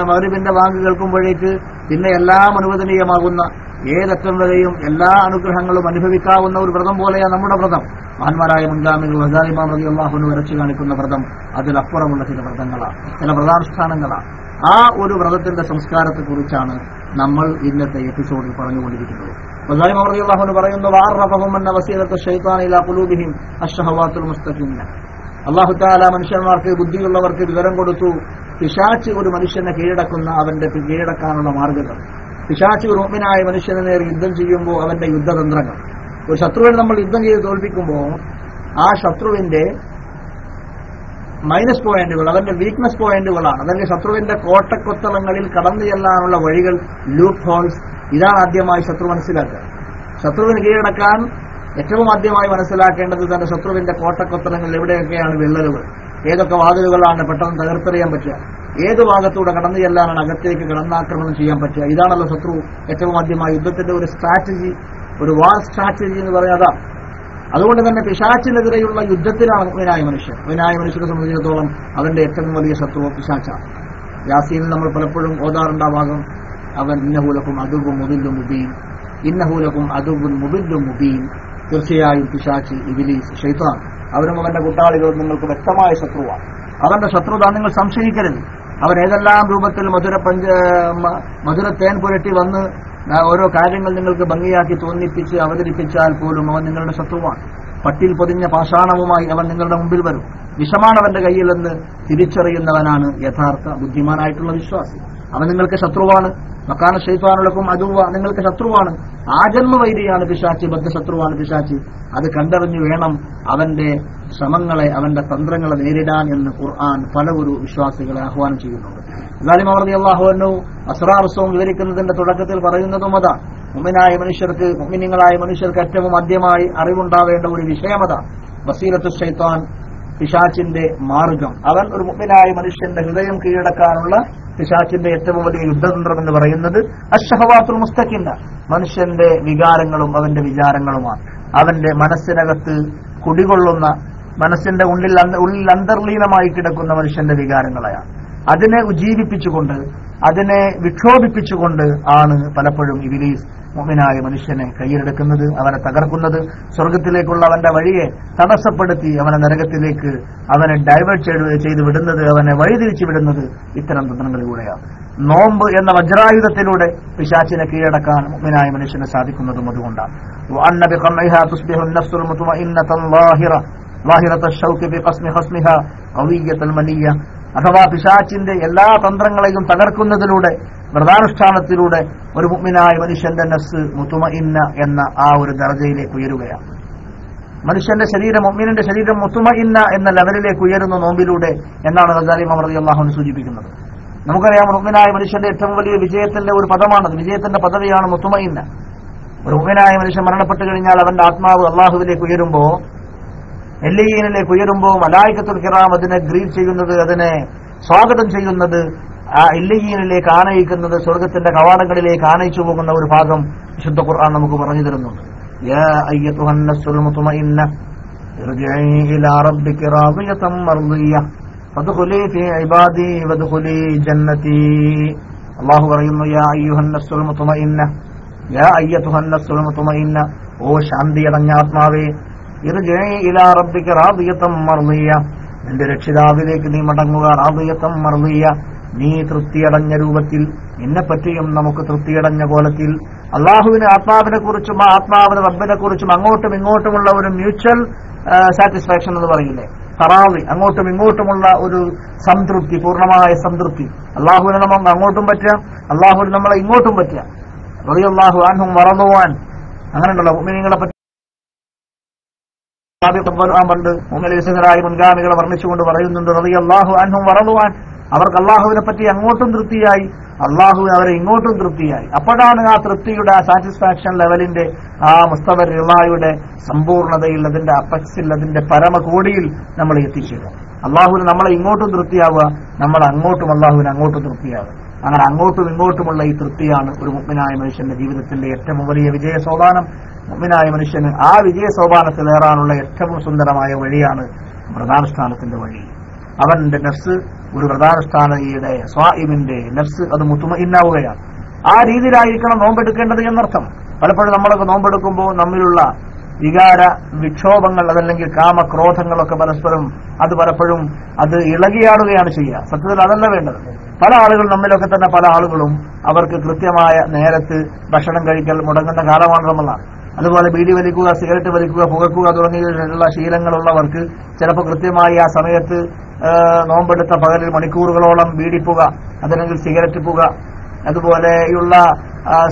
മഗ്‌രിബിന്റെ വാങ്ക് കേൾക്കുമ്പോഴേക്ക് പിന്നെ എല്ലാം അനുവദനീയമാകുന്ന, ഏതറ്റം വരെയും എല്ലാ അനുഗ്രഹങ്ങളും അനുഭവിക്കാവുന്ന ഒരു വ്രതം പോലെയാണ് നമ്മുടെ വ്രതം. മഹാന്മാരായ മുൻഗാമികൾ ഗസാലി ഇമാം റളിയല്ലാഹു അൻഹു വരച്ചു കാണിക്കുന്ന വ്രതം അതിലപ്പുറമുള്ള ചില വ്രതങ്ങളാണ്, ചില വ്രതാനുഷ്ഠാനങ്ങളാണ്. ആ ഒരു വ്രതത്തിന്റെ സംസ്കാരത്തെക്കുറിച്ചാണ് നമ്മൾ ഇന്നത്തെ എപ്പിസോഡിൽ പറഞ്ഞുകൊണ്ടിരിക്കുന്നത്. ഗസാലി ഇമാം റളിയല്ലാഹു അൻഹു പറയുന്നു, വഅറഫഹും അന്ന വസീലത്ത ശൈത്താനി ഇലാ ഖുലൂബിഹിം അശ്ശഹവാത്തുൽ മുസ്തഖിമ്മ. അല്ലാഹു തആല മനുഷ്യന്മാർക്ക്, ബുദ്ധിയുള്ളവർക്ക് വിവരം കൊടുത്തു, പിശാച് ഒരു മനുഷ്യനെ കീഴടക്കുന്ന, അവന്റെ കീഴടക്കാനുള്ള മാർഗ്ഗങ്ങൾ. പിശാച് ഒരു മുഅ്മിനായ മനുഷ്യനെ നേരെ യുദ്ധം ചെയ്യുമ്പോൾ അവന്റെ യുദ്ധതന്ത്രങ്ങൾ, ഒരു ശത്രുവിനെ നമ്മൾ യുദ്ധം ചെയ്ത് തോൽപ്പിക്കുമ്പോൾ ആ ശത്രുവിന്റെ മൈനസ് പോയിന്റുകൾ, അവന്റെ വീക്ക്നെസ് പോയിന്റുകളാണ്, അല്ലെങ്കിൽ ശത്രുവിന്റെ കോട്ടക്കൊത്തളങ്ങളിൽ കടന്നു ചെല്ലാനുള്ള വഴികൾ, ലൂപ്പ് ഹോൾസ്. ഇതാണ് ആദ്യമായി ശത്രു മനസ്സിലാക്കുക. ശത്രുവിന് കീഴടക്കാൻ ഏറ്റവും ആദ്യമായി മനസ്സിലാക്കേണ്ടത് തന്റെ ശത്രുവിന്റെ കോട്ടക്കൊത്തളങ്ങളിൽ എവിടെയൊക്കെയാണ് വിള്ളലുകൾ, ഏതൊക്കെ വാതിലുകളാണ് പെട്ടെന്ന് തകർത്തെറിയാൻ പറ്റുക, ഏത് ഭാഗത്തൂടെ കടന്നു ചെല്ലാനാണ് അകത്തേക്ക് കടന്നാക്രമണം ചെയ്യാൻ പറ്റുക. ഇതാണല്ലോ ശത്രു ഏറ്റവും ആദ്യമായി യുദ്ധത്തിന്റെ ഒരു സ്ട്രാറ്റജി, ഒരു വാർ സ്ട്രാറ്റജി എന്ന് പറയുന്നതാണ്. അതുകൊണ്ട് തന്നെ പിശാച്ചിനെതിരെയുള്ള യുദ്ധത്തിലാണ് മുഅ്മിനായ മനുഷ്യൻ. മുഅ്മിനായ മനുഷ്യനെ സംബന്ധിച്ചിടത്തോളം അവന്റെ ഏറ്റവും വലിയ ശത്രു പിശാച്ചാണ്. യാസീനിൽ നമ്മൾ പലപ്പോഴും ഓതാറുണ്ട് ആ ഭാഗം, അവൻ ഇന്നഹൂലക്കും അദുവ്വുൻ മുദില്ലും മുബീൻ, ഇന്നഹൂലക്കും അദുവ്വുൻ മുദില്ലും മുബീൻ. തീർച്ചയായും പിശാച്ച്, ഇബ്ലീസ്, ശൈത്താൻ, അവനും അവന്റെ കൂട്ടാളികളും നിങ്ങൾക്ക് വ്യക്തമായ ശത്രുവാണ്. അവന്റെ ശത്രുത നിങ്ങൾ സംശയിക്കരുത്. അവൻ ഏതെല്ലാം രൂപത്തിൽ മധുര തേൻ പുരട്ടി വന്ന് ഓരോ കാര്യങ്ങൾ നിങ്ങൾക്ക് ഭംഗിയാക്കി തോന്നിപ്പിച്ച് അവതരിപ്പിച്ചാൽ പോലും അവൻ നിങ്ങളുടെ ശത്രുവാണ്. പട്ടിൽ പൊതിഞ്ഞ പാഷാണവുമായി അവൻ നിങ്ങളുടെ മുമ്പിൽ വരും. വിഷമാണ് അവന്റെ കയ്യിൽ നിന്ന് തിരിച്ചറിയുന്നവനാണ് യഥാർത്ഥ ബുദ്ധിമാനായിട്ടുള്ള വിശ്വാസി. അവൻ നിങ്ങൾക്ക് ശത്രുവാണ്. മക്കാന ശൈത്താനുലക്കും അദുവ്വ, നിങ്ങൾക്ക് ശത്രുവാണ്. ആജന്മവൈരിയാണ് പിശാചി, ബദ്ധശത്രുവാണ് പിശാചി. അത് കണ്ടറിഞ്ഞു വേണം അവന്റെ ശ്രമങ്ങളെ, അവന്റെ തന്ത്രങ്ങളെ നേരിടാൻ എന്ന് ഖുർആൻ പല ഒരു വിശ്വാസികളെ ആഹ്വാനം ചെയ്യുന്നുണ്ട്. ഇബ്രാഹിം റളിയല്ലാഹു അൻഹു അസ്റാറുസവും വിവരിക്കുന്നതിന്റെ തുടക്കത്തിൽ പറയുന്നതും അതാണ്. മുഅ്മിനായ മനുഷ്യർക്ക്, മുഅ്മിനീങ്ങളായ മനുഷ്യർക്ക് ഏറ്റവും ആദ്യമായി അറിവുണ്ടാവേണ്ട ഒരു വിഷയമതാണ് ബസീറത്തു ശൈത്താൻ, പിശാചിന്റെ മാർഗം. അവൻ ഒരു മുഅ്മിനായ മനുഷ്യന്റെ ഹൃദയം കീഴടക്കാനുള്ള പിശാചിന്റെ ഏറ്റവും വലിയ യുദ്ധതന്ത്രം എന്ന് പറയുന്നത് അശ്ശഹവാത്തുൽ മുസ്തഖിന്ന, മനുഷ്യന്റെ വികാരങ്ങളും അവന്റെ വിചാരങ്ങളുമാണ്. അവന്റെ മനസ്സിനകത്ത് കുടികൊള്ളുന്ന, മനസ്സിന്റെ ഉള്ളിൽ അന്തർലീനമായി കിടക്കുന്ന മനുഷ്യന്റെ വികാരങ്ങളെയാണ്. അതിനെ ഉജ്ജീവിപ്പിച്ചുകൊണ്ട്, അതിനെ വിക്ഷോഭിപ്പിച്ചുകൊണ്ട് ആണ് പലപ്പോഴും ഇബ്ലീസ് മുഅ്മിനായ മനുഷ്യനെ കയ്യിലെടുക്കുന്നത്, അവനെ തകർക്കുന്നത്, സ്വർഗത്തിലേക്കുള്ള അവന്റെ വഴിയെ തടസ്സപ്പെടുത്തി അവനെ നരകത്തിലേക്ക് അവനെ ഡൈവേർട്ട് ചെയ്ത് വിടുന്നത്, അവനെ വഴിതിരിച്ചു വിടുന്നത് ഇത്തരം തന്ത്രങ്ങളിലൂടെയാണ്. നോമ്പ് എന്ന വജ്രായുധത്തിലൂടെ പിശാചിനെ കീഴടക്കാൻ മുഅ്മിനായ മനുഷ്യന് സാധിക്കുന്നതും അതുകൊണ്ടാണ്. അഥവാ പിശാചിന്റെ എല്ലാ തന്ത്രങ്ങളെയും തകർക്കുന്നതിലൂടെ, വ്രതാനുഷ്ഠാനത്തിലൂടെ ഒരു മുഅ്മിനായ മനുഷ്യന്റെ നഫ്സ് മുത്മഇന്ന എന്ന ആ ഒരു ദർജയിലേക്ക് ഉയരുകയാണ്. മനുഷ്യന്റെ ശരീരം, മുഅ്മിനിന്റെ ശരീരം മുത്മഇന്ന എന്ന ലെവലിലേക്ക് ഉയരുന്ന നോമ്പിലൂടെ എന്നാണ് ഗസാലി ഇമാം റളിയല്ലാഹു അൻഹു സൂചിപ്പിക്കുന്നത്. നമുക്കറിയാം മുഅ്മിനായ മനുഷ്യന്റെ ഏറ്റവും വലിയ വിജയത്തിന്റെ ഒരു പദമാണത്, വിജയത്തിന്റെ പദവിയാണ് മുത്മഇന്ന. ഒരു മുഅ്മിനായ മനുഷ്യൻ മരണപ്പെട്ടു കഴിഞ്ഞാൽ അവന്റെ ആത്മാവ് അള്ളാഹുവിലേക്ക് ഉയരുമ്പോൾ, എല്ലീനിലേക്ക് ഉയരുമ്പോൾ മലായികത്തുൽ കിറാം അതിനെ ഗ്രീറ്റ് ചെയ്യുന്നത്, അതിനെ സ്വാഗതം ചെയ്യുന്നത്, ആ ഇല്ലയീനിലേക്ക് ആനയിക്കുന്നത്, സ്വർഗത്തിന്റെ കവാടങ്ങളിലേക്ക് ആനയിച്ചു പോകുന്ന ഒരു ഭാഗം വിശുദ്ധ ഖുർആൻ നമുക്ക് പറഞ്ഞു തരുന്നുണ്ട്. യാ അയ്യതുഹൻ നഫ്സുൽ മുത്മഇന്ന ഇർജിഇ ഇലാ റബ്ബിക റാദിയതൻ മർദിയ്യ ഫദ്ഖുലി ഫീ ഇബാദി വദ്ഖുലി ജന്നതി. അല്ലാഹു പറയുന്നു, യാ അയ്യുഹൻ നഫ്സുൽ മുത്മഇന്ന, യാ അയ്യതുഹൻ നഫ്സുൽ മുത്മഇന്ന, ഓ ശാന്തിയടഞ്ഞ ആത്മാവേ, ഇർജിഇ ഇലാ റബ്ബിക റാദിയതൻ മർദിയ്യ, നിന്റെ രക്ഷിതാവിലേക്ക് നീ മടങ്ങുക. റാദിയതൻ മർദിയ്യ, നീ തൃപ്തിയടഞ്ഞ രൂപത്തിൽ, നിന്നെപ്പറ്റിയും നമുക്ക് തൃപ്തിയടഞ്ഞ കോലത്തിൽ. അള്ളാഹുവിന് ആത്മാവിനെ കുറിച്ചും ആത്മാവിന് റബ്ബിനെ കുറിച്ചും അങ്ങോട്ടും ഇങ്ങോട്ടുമുള്ള ഒരു മ്യൂച്വൽ സാറ്റിസ്ഫാക്ഷൻ എന്ന് പറയില്ലേ, തറാവി, അങ്ങോട്ടും ഇങ്ങോട്ടുമുള്ള ഒരു സംതൃപ്തി, പൂർണ്ണമായ സംതൃപ്തി. അള്ളാഹുവിനെ നമുക്ക് അങ്ങോട്ടും പറ്റാം, അള്ളാഹുവിന് നമ്മളെ ഇങ്ങോട്ടും പറ്റാം. റളിയല്ലാഹു അൻഹും വറദുഅൻ, അങ്ങനെയുണ്ടല്ലോ മുഅ്മിനീങ്ങളെ പറ്റി പണ്ട് മുഅ്മിനീങ്ങളായ മുൻഗാമികളെ വർണ്ണിച്ചുകൊണ്ട് പറയുന്നുണ്ട്, റളിയല്ലാഹു അൻഹും വറദുഅൻ, അവർക്ക് അള്ളാഹുവിനെ പറ്റി അങ്ങോട്ടും തൃപ്തിയായി, അള്ളാഹു അവരെ ഇങ്ങോട്ടും തൃപ്തിയായി. അപ്പോഴാണ് ആ തൃപ്തിയുടെ, ആ സാറ്റിസ്ഫാക്ഷൻ ലെവലിന്റെ, ആ മുസ്തവർ റിളായുടെ സമ്പൂർണതയിൽ, അതിന്റെ അപക്സിൽ, അതിന്റെ പരമകോടിയിൽ നമ്മൾ എത്തിച്ചേരും. അള്ളാഹുവിന് നമ്മളെ ഇങ്ങോട്ടും തൃപ്തിയാവുക, നമ്മൾ അങ്ങോട്ടും അള്ളാഹുവിന് അങ്ങോട്ടും തൃപ്തിയാവുക. അങ്ങനെ അങ്ങോട്ടും ഇങ്ങോട്ടുമുള്ള ഈ തൃപ്തിയാണ് ഒരു മുഅ്മിനായ മനുഷ്യന്റെ ജീവിതത്തിന്റെ ഏറ്റവും വലിയ വിജയ സോപാനം. മുഅ്മിനായ മനുഷ്യന് ആ വിജയ സോപാനത്തിലേറാനുള്ള ഏറ്റവും സുന്ദരമായ വഴിയാണ് വ്രതാനുഷ്ഠാനത്തിന്റെ വഴി. അവന്റെ നഫ്സ്, ഒരു വ്രതാനുഷ്ഠാനിയുടെ സ്വാഇമിന്റെ നഫ്സ് അത് മുത്മഇന്നാവുകയാണ്. ആ രീതിയിലായിരിക്കണം നോമ്പെടുക്കേണ്ടത് എന്നർത്ഥം. പലപ്പോഴും നമ്മളൊക്കെ നോമ്പെടുക്കുമ്പോൾ നമ്മിലുള്ള വികാര വിക്ഷോഭങ്ങൾ, അതല്ലെങ്കിൽ കാമക്രോധങ്ങളൊക്കെ പലപ്പോഴും അത് ഇളകിയാടുകയാണ് ചെയ്യുക. സത്യത്തിൽ അതല്ല വേണ്ടത്. പല ആളുകൾ, നമ്മിലൊക്കെ തന്നെ പല ആളുകളും അവർക്ക് കൃത്യമായ നേരത്ത് ഭക്ഷണം കഴിക്കൽ മുടങ്ങുന്ന കാലമാണ് റമളാൻ. അതുപോലെ ബീഡി വലിക്കുക, സിഗരറ്റ് വലിക്കുക, പുകക്കുക തുടങ്ങിയുള്ള ശീലങ്ങളുള്ളവർക്ക് ചിലപ്പോൾ കൃത്യമായി ആ സമയത്ത് നോമ്പെടുത്ത പകലിൽ മണിക്കൂറുകളോളം ബീഡിപ്പുക, അതല്ലെങ്കിൽ സിഗരറ്റ് പുക, അതുപോലെയുള്ള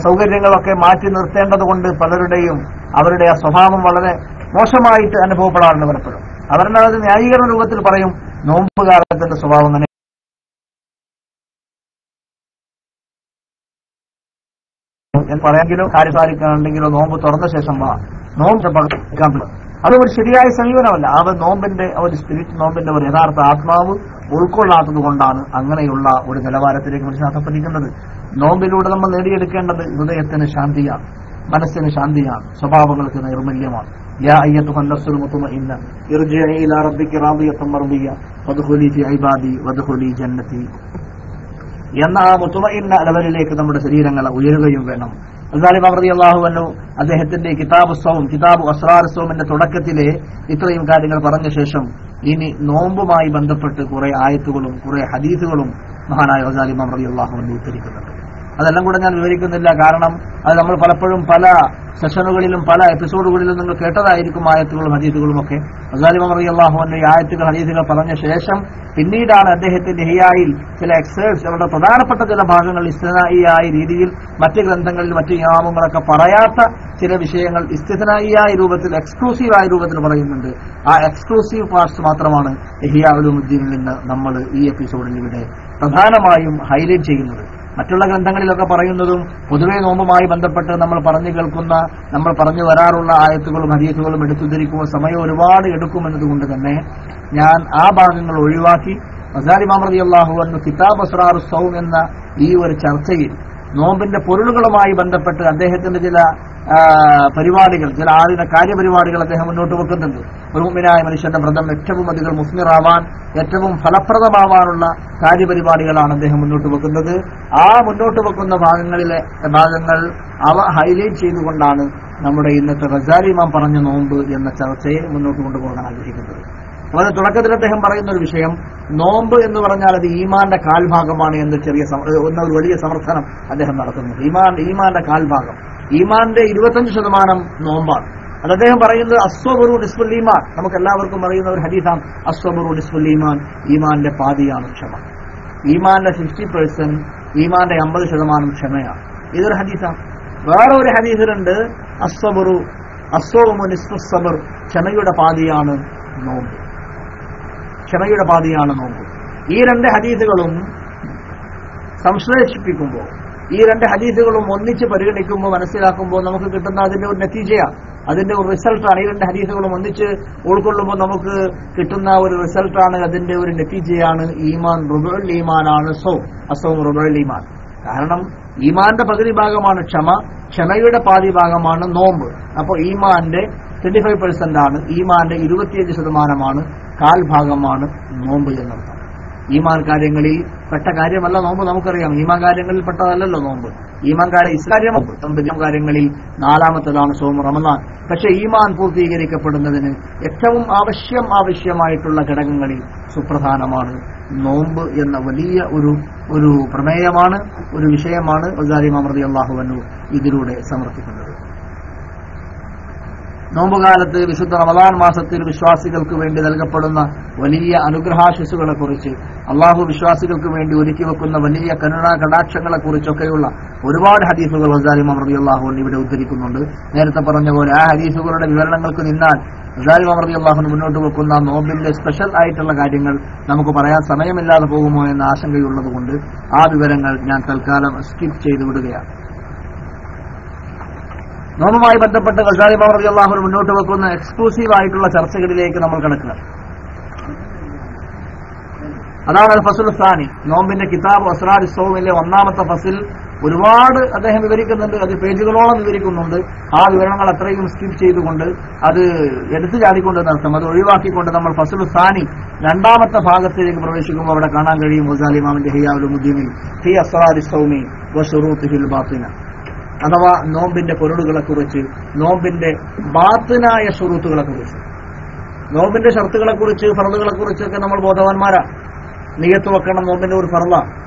സൗകര്യങ്ങളൊക്കെ മാറ്റി നിർത്തേണ്ടതുകൊണ്ട് പലരുടെയും അവരുടെ ആ സ്വഭാവം വളരെ മോശമായിട്ട് അനുഭവപ്പെടാറുണ്ട് പലപ്പോഴും. അവരുടെ അത് ന്യായീകരണ രൂപത്തിൽ പറയും നോമ്പ് കാലത്തിന്റെ സ്വഭാവം തന്നെ പറയാമെങ്കിലോ കാര്യസാധിക്കാനുണ്ടെങ്കിലോ നോമ്പ് തുറന്ന ശേഷം നോമ്പ് പകർക്കാൻ പറ്റും. അത് ഒരു ശരിയായ സമീപനമല്ല. ആ നോമ്പിന്റെ ഒരു സ്പിരിറ്റ്, നോമ്പിന്റെ ഒരു യഥാർത്ഥ ആത്മാവ് ഉൾക്കൊള്ളാത്തത് കൊണ്ടാണ് അങ്ങനെയുള്ള ഒരു നിലവാരത്തിലേക്ക് മനുഷ്യൻ അധപ്പതിക്കുന്നത്. നോമ്പിലൂടെ നമ്മൾ നേടിയെടുക്കേണ്ടത് ഹൃദയത്തിന് ശാന്തിയാണ്, മനസ്സിന് ശാന്തിയാണ്, സ്വഭാവങ്ങൾക്ക് നൈർമല്യമാണ്. യാ അയ്യത്തുഹൻ നഫ്സുൽ മുത്മഇന്ന ഇർജിഇ ഇലാ റബ്ബികി റാദിയത്തൻ മർദിയ വദ്ഖുലി ഫി ഇബാദി വദ്ഖുലി ജന്നതി എന്ന ആ മുത്മഇന്ന ലെവലിലേക്ക് നമ്മുടെ ശരീരങ്ങൾ ഉയരുകയും വേണം. അസ്സാലിം റളിയല്ലാഹു അൻഹു അദ്ദേഹത്തിന്റെ കിതാബ് സൗം, കിതാബ് അസ്റാർ സൗമിന്റെ തുടക്കത്തിലെ ഇത്രയും കാര്യങ്ങൾ പറഞ്ഞ ശേഷം ഇനി നോമ്പുമായി ബന്ധപ്പെട്ട് കുറെ ആയത്തുകളും കുറെ ഹദീസുകളും മഹാനായ അസ്സാലിം റളിയല്ലാഹു അൻഹു ഉദ്ധരിക്കുന്നുണ്ട്. അതെല്ലാം കൂടെ ഞാൻ വിവരിക്കുന്നില്ല, കാരണം അത് നമ്മൾ പലപ്പോഴും പല സെഷനുകളിലും പല എപ്പിസോഡുകളിലും നിങ്ങൾ കേട്ടതായിരിക്കും ആയത്തുകളും ഹദീസുകളും ഒക്കെ. അസ്സാലിം റളിയല്ലാഹു അൻഹു ഈ ആയത്തുകൾ ഹദീസുകൾ പറഞ്ഞ ശേഷം പിന്നീടാണ് അദ്ദേഹത്തിന്റെ ഹിയായിൽ ചില എക്സേർട്സ്, അവരുടെ പ്രധാനപ്പെട്ട ചില ഭാഗങ്ങൾ ഇസ്തിനായിയായ രീതിയിൽ മറ്റ് ഗ്രന്ഥങ്ങളിൽ മറ്റ് ഇമാമുകളൊക്കെ പറയാത്ത ചില വിഷയങ്ങൾ ഇസ്തിനായിയായ രൂപത്തിൽ, എക്സ്ക്ലൂസീവായ രൂപത്തിൽ പറയുന്നുണ്ട്. ആ എക്സ്ക്ലൂസീവ് പാർട്സ് മാത്രമാണ് ഇഹ്യാ ഉലൂമുദ്ദീനിൽ നിന്ന് നമ്മൾ ഈ എപ്പിസോഡിൽ ഇവിടെ പ്രധാനമായും ഹൈലൈറ്റ് ചെയ്യുന്നത്. മറ്റുള്ള ഗ്രന്ഥങ്ങളിലൊക്കെ പറയുന്നതും പൊതുവെ നോമ്പുമായി ബന്ധപ്പെട്ട് നമ്മൾ പറഞ്ഞു കേൾക്കുന്ന, നമ്മൾ പറഞ്ഞു വരാറുള്ള ആയത്തുകളും ഹദീസുകളും എടുത്തുദ്ധരിക്കുമ്പോൾ സമയം ഒരുപാട് എടുക്കുമെന്നതുകൊണ്ട് തന്നെ ഞാൻ ആ ഭാഗങ്ങൾ ഒഴിവാക്കി ഗസാലി ഇമാം റളിയല്ലാഹു അൻഹു കിതാബ് അസ്റാർ സൗം എന്ന ഈ ഒരു ചർച്ചയിൽ നോമ്പിന്റെ പൊരുളുകളുമായി ബന്ധപ്പെട്ട് അദ്ദേഹത്തിന്റെ ചില പരിപാടികൾ, ചില ആദിന കാര്യപരിപാടികൾ അദ്ദേഹം മുന്നോട്ട് വെക്കുന്നുണ്ട്. ഒരു മുഅ്മിനായ മനുഷ്യന്റെ വ്രതം ഏറ്റവും അധികം മുസ്ലിറാവാൻ, ഏറ്റവും ഫലപ്രദമാവാനുള്ള കാര്യപരിപാടികളാണ് അദ്ദേഹം മുന്നോട്ട് വെക്കുന്നത്. ആ മുന്നോട്ട് വെക്കുന്ന ഭാഗങ്ങൾ അവ ഹൈലൈറ്റ് ചെയ്തുകൊണ്ടാണ് നമ്മുടെ ഇന്നത്തെ ഗസാലി ഇമാം പറഞ്ഞ നോമ്പ് എന്ന ചർച്ചയെ മുന്നോട്ട് കൊണ്ടുപോകാൻ ആഗ്രഹിക്കുന്നത്. വളരെ തുടക്കത്തിൽ അദ്ദേഹം പറയുന്ന ഒരു വിഷയം, നോമ്പ് എന്ന് പറഞ്ഞാൽ അത് ഈമാന്റെ കാൽഭാഗമാണ് എന്ന് ഒരു വലിയ സമർത്ഥനം അദ്ദേഹം നടത്തുന്നു. ഈമാന്റെ കാൽഭാഗം, ഈമാന്റെ 25% നോമ്പാണ്. അത് അദ്ദേഹം പറയുന്നത് അസ്വബറു നിസ്ഫുൽ ഈമാൻ. നമുക്ക് എല്ലാവർക്കും അറിയുന്ന ഒരു ഹദീസാണ് അസ്വബറു നിസ്ഫുൽ ഈമാൻ, ഈമാന്റെ പാതിയാണ് ക്ഷമ. ഈമാന്റെ 50%, ഈമാന്റെ 50% ക്ഷമയാണ്. ഇതൊരു ഹദീസാണ്. വേറെ ഒരു ഹദീസിലുണ്ട് അസ്വബറു നിസ്ഫുസ് സബർ, ക്ഷമയുടെ പാതിയാണ് നോമ്പ്, ക്ഷമയുടെ പാതിയാണ് നോമ്പ്. ഈ രണ്ട് ഹദീസുകളും സംശ്ലേഷിപ്പിക്കുമ്പോൾ, ഈ രണ്ട് ഹദീസുകളും ഒന്നിച്ച് പരിഗണിക്കുമ്പോൾ, മനസ്സിലാക്കുമ്പോൾ നമുക്ക് കിട്ടുന്ന അതിന്റെ ഒരു നതീജയാണ്, അതിന്റെ ഒരു റിസൾട്ടാണ്. ഈ രണ്ട് ഹദീസുകളും ഒന്നിച്ച് ഉൾക്കൊള്ളുമ്പോൾ നമുക്ക് കിട്ടുന്ന ഒരു റിസൾട്ടാണ്, അതിന്റെ ഒരു നതീജയാണ്. ഈമാൻ റുബുൽ ഈമാനാണ് അസൗം റുബുൽ ഈമാൻ. കാരണം ഈമാന്റെ പകുതി ഭാഗമാണ് ക്ഷമ, ക്ഷമയുടെ പാതി ഭാഗമാണ് നോമ്പ്. അപ്പോൾ ഈമാന്റെ 25% ആണ്, ഈമാന്റെ 25% കാൽഭാഗമാണ് നോമ്പ് എന്നർത്ഥം. ഈമാൻ കാര്യങ്ങളിൽ പെട്ട കാര്യമല്ല നോമ്പ്, നമുക്കറിയാം. ഈമാൻ കാര്യങ്ങളിൽ പെട്ടതല്ലല്ലോ നോമ്പ്. ഈമാൻ ഇസ്ലാം കാര്യങ്ങളിൽ 4ാമത്തേതാണ് സൗം റമദാൻ. പക്ഷെ ഈമാൻ പൂർത്തീകരിക്കപ്പെടുന്നതിന് ഏറ്റവും ആവശ്യമായിട്ടുള്ള ഘടകങ്ങളിൽ സുപ്രധാനമാണ് നോമ്പ് എന്ന വലിയ ഒരു പ്രമേയമാണ്, ഒരു വിഷയമാണ് ഗസാലി ഇമാം റളിയല്ലാഹു അൻഹു ഇതിലൂടെ സമർപ്പിക്കുന്നത്. നോമ്പുകാലത്ത് വിശുദ്ധ റമദാൻ മാസത്തിൽ വിശ്വാസികൾക്ക് വേണ്ടി നൽകപ്പെടുന്ന വലിയ അനുഗ്രഹാശിസുകളെ കുറിച്ച്, അള്ളാഹു വിശ്വാസികൾക്ക് വേണ്ടി ഒരുക്കി വെക്കുന്ന വലിയ കരുണാ കടാക്ഷങ്ങളെ കുറിച്ചൊക്കെയുള്ള ഒരുപാട് ഹദീസുകൾ ഗസാലി ഇമാം റളിയല്ലാഹു അൻഹു ഇവിടെ ഉദ്ധരിക്കുന്നുണ്ട്. നേരത്തെ പറഞ്ഞ പോലെ ആ ഹദീസുകളുടെ വിവരണങ്ങൾക്ക് നിന്നാൽ ഗസാലി ഇമാം റളിയല്ലാഹു അൻഹു മുന്നോട്ട് വെക്കുന്ന നോമ്പിന്റെ സ്പെഷ്യൽ ആയിട്ടുള്ള കാര്യങ്ങൾ നമുക്ക് പറയാൻ സമയമില്ലാതെ പോകുമോ എന്ന ആശങ്കയുള്ളതുകൊണ്ട് ആ വിവരങ്ങൾ ഞാൻ തൽക്കാലം സ്കിപ്പ് ചെയ്തു വിടുകയാണ്. നോമ്പുമായി ബന്ധപ്പെട്ട് ഗസാലി ഇമാം റളിയല്ലാഹു അൻഹു മുന്നോട്ട് വെക്കുന്ന എക്സ്ക്ലൂസീവ് ആയിട്ടുള്ള ചർച്ചകളിലേക്ക് നമ്മൾ കടക്കുക. അതാണ് ഫസ്ൽ സാനി, നോമ്പിന്റെ കിതാബ് അസ്റാർ സൗമിലെ 1ാമത്തെ ഫസിൽ. ഒരുപാട് അദ്ദേഹം വിവരിക്കുന്നുണ്ട്, അത് പേജുകളോളം വിവരിക്കുന്നുണ്ട്. ആ വിവരണങ്ങൾ അത്രയും സ്കിപ്പ് ചെയ്തുകൊണ്ട്, അത് എടുത്തു ചാടിക്കൊണ്ട് നടത്തും, അത് ഒഴിവാക്കിക്കൊണ്ട് നമ്മൾ ഫസ്ൽ സാനി 2ാമത്തെ ഭാഗത്തിലേക്ക് പ്രവേശിക്കുമ്പോൾ അവിടെ കാണാൻ കഴിയും ഗസാലി ഇമാമിന്റെ ഇഹ്യാ ഉലൂമുദ്ദീനിൽ ഫീ അസ്റാർ സൗമി വശുറൂത്തിഹിൽ ബാത്തിന, അഥവാ നോമ്പിന്റെ പൊരുളുകളെ കുറിച്ച്, നോമ്പിന്റെ ബാത്തിനായ ശുറൂത്തുകളെ കുറിച്ച്, നോമ്പിന്റെ ഷർത്തുകളെ കുറിച്ച്, ഫർളുകളെ കുറിച്ചൊക്കെ നമ്മൾ ബോധവാന്മാരാ. നിയത്ത് വെക്കണം, നോമ്പിന്റെ ഒരു ഫർള.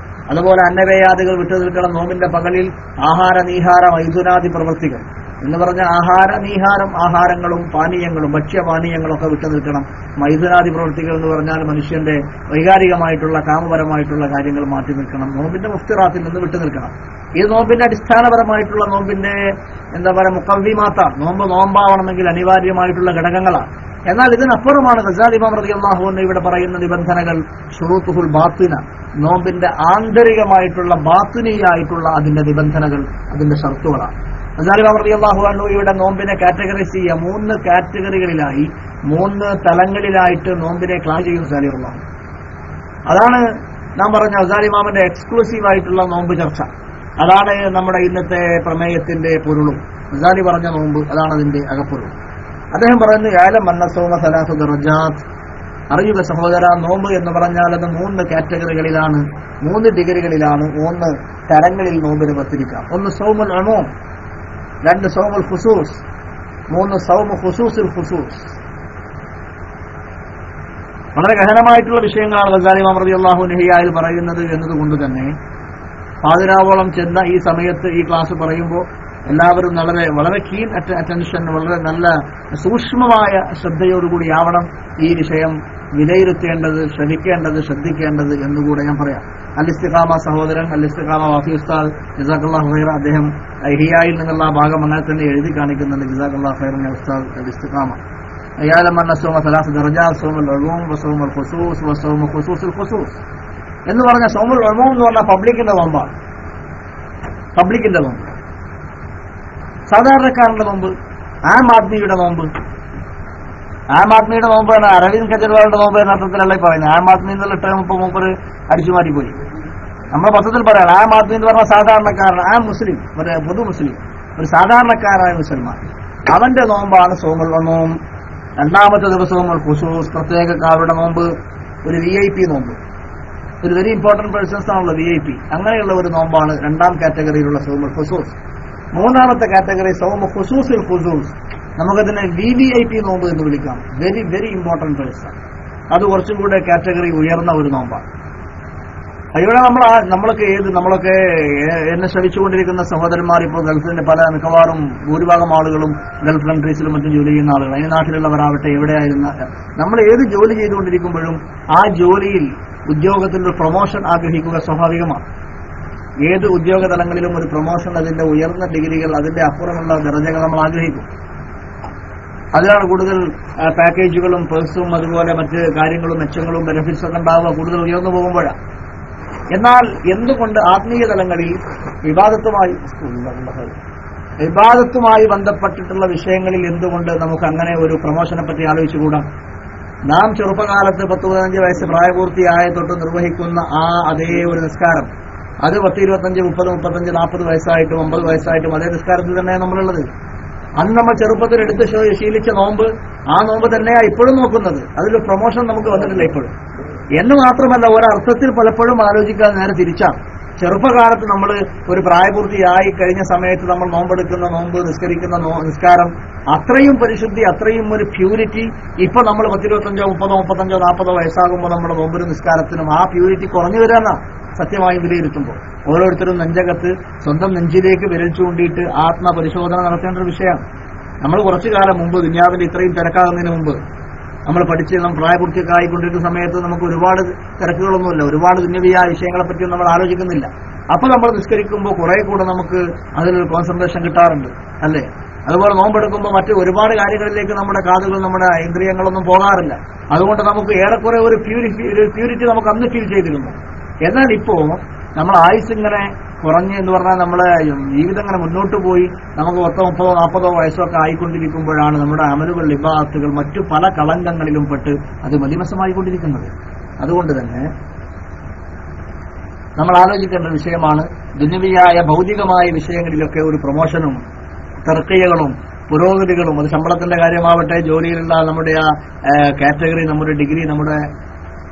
അതുപോലെ അന്നവേയാദികൾ വിട്ടു നിൽക്കണം, നോമ്പിന്റെ പകലിൽ ആഹാര നീഹാര മൈഥുനാദി പ്രവൃത്തികൾ, എന്ന് പറഞ്ഞ ആഹാരങ്ങളും പാനീയങ്ങളും ഭക്ഷ്യപാനീയങ്ങളും ഒക്കെ വിട്ടു നിൽക്കണം. മൈഥുനാദി പ്രവൃത്തികൾ എന്ന് പറഞ്ഞാൽ മനുഷ്യന്റെ വൈകാരികമായിട്ടുള്ള കാമപരമായിട്ടുള്ള കാര്യങ്ങൾ മാറ്റി നിൽക്കണം. നോമ്പിന്റെ മുഫ്തിറാത്തിൽ നിന്ന് വിട്ടു നിൽക്കണം. ഇത് നോമ്പിന്റെ അടിസ്ഥാനപരമായിട്ടുള്ള നോമ്പിന്റെ എന്താ പറയുക മുഖവ്വിമാത്താണ്. നോമ്പാവണമെങ്കിൽ അനിവാര്യമായിട്ടുള്ള ഘടകങ്ങളാണ്. എന്നാൽ ഇതിനപ്പുറമാണ് ഗസാലി ഇമാം റളിയല്ലാഹു അൻഹു ഇവിടെ പറയുന്ന നിബന്ധനകൾ. ശുറൂത്തുൽ ബാത്തിന, നോമ്പിന്റെ ആന്തരികമായിട്ടുള്ള ബാത്തിനിയായിട്ടുള്ള അതിന്റെ നിബന്ധനകൾ, അതിന്റെ ഷർത്തുകളാണ്. ഗസാലി ഇമാം റളിയല്ലാഹു അൻഹു ഇവിടെ നോമ്പിനെ കാറ്റഗറൈസ് ചെയ്യുക 3 കാറ്റഗറികളിലായി, 3 തലങ്ങളിലായിട്ട് നോമ്പിനെ ക്ലാസ് ചെയ്യും ഗസാലി റളിയല്ലാഹു. അതാണ് നാം പറഞ്ഞ ഗസാലി ഇമാമിന്റെ എക്സ്ക്ലൂസീവ് ആയിട്ടുള്ള നോമ്പ് ചർച്ച. അതാണ് നമ്മുടെ ഇന്നത്തെ പ്രമേയത്തിന്റെ പൊരുളും. ഗസാലി പറഞ്ഞ നോമ്പ് അതാണ് അതിന്റെ അകപ്പൊരുൾ. അദ്ദേഹം പറയുന്നു, യഅലം അന്ന സൗമ സലാസു ദറജാത്ത്, അറിയുക സഹോദര, നോമ്പ് എന്ന് പറഞ്ഞാൽ അത് 3 കാറ്റഗറികളിലാണ്, 3 ഡിഗ്രികളിലാണ്, 3 തരങ്ങളിൽ നോമ്പിന് വർത്തിരിക്കാം. 1 സൗമുൽ ഉമൂം, 2 സൗമുൽ ഖുസൂസ്, 3 സൗമു ഖുസൂസുൽ ഖുസൂസ്. വളരെ ഗഹനമായിട്ടുള്ള വിഷയങ്ങളാണ് ഗസാലി ഇമാം റളിയല്ലാഹു അൻഹു പറയുന്നത് എന്നതുകൊണ്ട് തന്നെ പാതിരാവോളം ചെന്ന ഈ സമയത്ത് ഈ ക്ലാസ് പറയുമ്പോൾ എല്ലാവരും വളരെ കീൻ അറ്റൻഷൻ, വളരെ നല്ല സൂക്ഷ്മമായ ശ്രദ്ധയോടുകൂടിയാവണം ഈ വിഷയം വിലയിരുത്തേണ്ടത്, ശ്രദ്ധിക്കേണ്ടത് എന്നുകൂടെ ഞാൻ പറയാം. അൽ-ഇസ്തിഖാമ സഹോദരൻ, അൽ-ഇസ്തിഖാമ വാഫി ഉസ്താദ് ജസാഖല്ലാഹു ഖൈറ, അദ്ദേഹം ഇഹ്യായിൽ നിന്നുള്ള ആ ഭാഗം അങ്ങനെ തന്നെ എഴുതി കാണിക്കുന്നുണ്ട്. ജസാഖല്ലാഹു ഖൈറൻ ഉസ്താദ് അൽ-ഇസ്തിഖാമ. യഅലം അന്ന സൗമ സലാസു ദറജാത്ത്, സൗമുൽ ഉമൂം വസൗമുൽ ഖുസൂസ് വസൗമു ഖുസൂസുൽ ഖുസൂസ് എന്ന് പറഞ്ഞ സൗമുൽ ഉമൂം എന്ന് പറഞ്ഞാൽ പബ്ലിക്കിന്റെ നോമ്പാണ്. പബ്ലിക്കിന്റെ നോമ്പ്, സാധാരണക്കാരന്റെ നോമ്പ്, ആം ആദ്മിയുടെ നോമ്പ്. ആം ആദ്മിയുടെ നോമ്പ് ആണ് അരവിന്ദ് കെജ്രിവാളിന്റെ നോമ്പ് എന്ന അർത്ഥത്തിലല്ല പറയുന്നത്. ആം ആദ്മി എന്നുള്ള ഇട്ടം ഇപ്പൊ മൂപ്പര് അടിച്ചു മാറ്റിപ്പോയി. നമ്മുടെ പത്രത്തിൽ പറയാണ് ആം ആദ്മി എന്ന് പറഞ്ഞ സാധാരണക്കാരൻ, ആ മുസ്ലിം, ഒരു പൊതു മുസ്ലിം, ഒരു സാധാരണക്കാരായ മുസൽമാൻ, അവന്റെ നോമ്പാണ് സൗമുൽ ഉമൂം. രണ്ടാമത്തെ ദിവസവും ഖുസൂസ്, പ്രത്യേകക്കാരുടെ നോമ്പ്, ഒരു VIP നോമ്പ്, ഒരു വെരി ഇമ്പോർട്ടന്റ് പേഴ്സൺസ് ആണല്ലോ VIP, അങ്ങനെയുള്ള ഒരു നോമ്പാണ് രണ്ടാം കാറ്റഗറിയിലുള്ള സൗമുൽ ഖുസൂസ്. മൂന്നാമത്തെ കാറ്റഗറി സൗമു ഖുസൂസുൽ ഖുസൂസ്, നമുക്കതിനെ VVIP നോമ്പ് എന്ന് വിളിക്കാം. വെരി വെരി ഇമ്പോർട്ടന്റ് പേഴ്സൺ, അത് കുറച്ചും കൂടെ കാറ്റഗറി ഉയർന്ന ഒരു നോമ്പാണ്. ഇവിടെ നമ്മളൊക്കെ എന്നെ ശ്രമിച്ചുകൊണ്ടിരിക്കുന്ന സഹോദരന്മാർ ഇപ്പോൾ ഗൾഫിന്റെ മിക്കവാറും ഭൂരിഭാഗം ആളുകളും ഗൾഫ് കൺട്രീസിലും മറ്റും ജോലി ചെയ്യുന്ന ആളുകൾ, അതിന് നാട്ടിലുള്ളവരാവട്ടെ എവിടെയായിരുന്ന, നമ്മൾ ഏത് ജോലി ചെയ്തുകൊണ്ടിരിക്കുമ്പോഴും ആ ജോലിയിൽ ഉദ്യോഗത്തിന്റെ പ്രൊമോഷൻ ആഗ്രഹിക്കുക സ്വാഭാവികമാണ്. ഏത് ഉദ്യോഗ തലങ്ങളിലും ഒരു പ്രൊമോഷൻ, അതിന്റെ ഉയർന്ന ഡിഗ്രികൾ, അതിന്റെ അപ്പുറമുള്ള ദർജകൾ നമ്മൾ ആഗ്രഹിക്കും. അതിലാണ് കൂടുതൽ പാക്കേജുകളും പേഴ്സും അതുപോലെ മറ്റ് കാര്യങ്ങളും മെച്ചങ്ങളും ബെനിഫിറ്റ്സ് ഒക്കെ ഉണ്ടാവുക കൂടുതൽ ഉയർന്നു പോകുമ്പോഴാണ്. എന്നാൽ എന്തുകൊണ്ട് ആത്മീയ തലങ്ങളിൽ വിവാദത്തുമായി ബന്ധപ്പെട്ടിട്ടുള്ള വിഷയങ്ങളിൽ എന്തുകൊണ്ട് നമുക്ക് അങ്ങനെ ഒരു പ്രൊമോഷനെ പറ്റി ആലോചിച്ചുകൂടാ? നാം ചെറുപ്പകാലത്ത് 10-15 വയസ്സ് പ്രായപൂർത്തിയായ തൊട്ട് നിർവഹിക്കുന്ന അതേ ഒരു നിസ്കാരം, അത് 10, 25, 30, 35, 40 വയസ്സായിട്ടും 50 വയസ്സായിട്ടും അതേ നിസ്കാരത്തിൽ തന്നെയാണ് നമ്മളുള്ളത്. അന്ന് നമ്മൾ ചെറുപ്പത്തിൽ എടുത്ത് ശീലിച്ച നോമ്പ്, ആ നോമ്പ് തന്നെയാണ് ഇപ്പോഴും നോക്കുന്നത്. അതിലൊരു പ്രൊമോഷൻ നമുക്ക് വന്നിട്ടില്ല ഇപ്പോഴും. എന്ന് മാത്രമല്ല, ഒരർത്ഥത്തിൽ പലപ്പോഴും ആലോചിക്കാൻ നേരെ തിരിച്ചാണ്. ചെറുപ്പകാലത്ത് നമ്മൾ ഒരു പ്രായപൂർത്തിയായി കഴിഞ്ഞ സമയത്ത് നമ്മൾ നോമ്പെടുക്കുന്ന നോമ്പ്, നിസ്കരിക്കുന്ന നിസ്കാരം, അത്രയും പരിശുദ്ധി, അത്രയും ഒരു പ്യൂരിറ്റി ഇപ്പൊ നമ്മൾ 10, 25, 30, 35, 40 വയസ്സാകുമ്പോൾ നമ്മുടെ നോമ്പിനും നിസ്കാരത്തിനും ആ പ്യൂരിറ്റി കുറഞ്ഞു വരാനാണ് സത്യമായി വിലയിരുത്തുമ്പോൾ. ഓരോരുത്തരും നെഞ്ചകത്ത് സ്വന്തം നെഞ്ചിലേക്ക് വിരൽ ചൂണ്ടിയിട്ട് ആത്മപരിശോധന നടത്തേണ്ട ഒരു വിഷയമാണ്. നമ്മൾ കുറച്ചു കാലം മുമ്പ് ദുനിയാവിന്റെ ഇത്രയും തിരക്കാകുന്നതിന് മുമ്പ് നമ്മൾ പ്രായപൂർത്തിയൊക്കെ ആയിക്കൊണ്ടിരിക്കുന്ന സമയത്ത് നമുക്ക് ഒരുപാട് തിരക്കുകളൊന്നുമില്ല, ഒരുപാട് ദുന്യവിയായ വിഷയങ്ങളെ പറ്റിയും നമ്മൾ ആലോചിക്കുന്നില്ല. അപ്പൊ നമ്മൾ നിസ്കരിക്കുമ്പോൾ കുറെ കൂടെ നമുക്ക് അതിലൊരു കോൺസെൻട്രേഷൻ കിട്ടാറുണ്ട്, അല്ലേ? അതുപോലെ നോമ്പെടുക്കുമ്പോൾ മറ്റ് ഒരുപാട് കാര്യങ്ങളിലേക്ക് നമ്മുടെ കാതുകൾ, നമ്മുടെ ഇന്ദ്രിയങ്ങളൊന്നും പോകാറില്ല. അതുകൊണ്ട് നമുക്ക് ഏറെക്കുറെ ഒരു പ്യൂരിറ്റി നമുക്ക് അന്ന് ഫീൽ ചെയ്തിരുന്നു. എന്നാൽ ഇപ്പോ നമ്മൾ ആയുസ് ഇങ്ങനെ കുറഞ്ഞ് എന്ന് പറഞ്ഞാൽ നമ്മളെ ജീവിതം ഇങ്ങനെ മുന്നോട്ട് പോയി നമുക്ക് 30, 40 വയസ്സൊക്കെ ആയിക്കൊണ്ടിരിക്കുമ്പോഴാണ് നമ്മുടെ അമലുകൾ, ഇബാദത്തുകൾ മറ്റു പല കളങ്കങ്ങളിലും പെട്ട് അത് മലിമസമായിക്കൊണ്ടിരിക്കുന്നത്. അതുകൊണ്ട് തന്നെ നമ്മൾ ആലോചിക്കേണ്ട വിഷയമാണ് ദുനിയാവിയായ ഭൗതികമായ വിഷയങ്ങളിലൊക്കെ ഒരു പ്രൊമോഷനും തർക്കീയകളും പുരോഗതികളും, അത് ശമ്പളത്തിന്റെ കാര്യമാവട്ടെ, ജോലിയിലുള്ള നമ്മുടെ ആ കാറ്റഗറി, നമ്മുടെ ഡിഗ്രി, നമ്മുടെ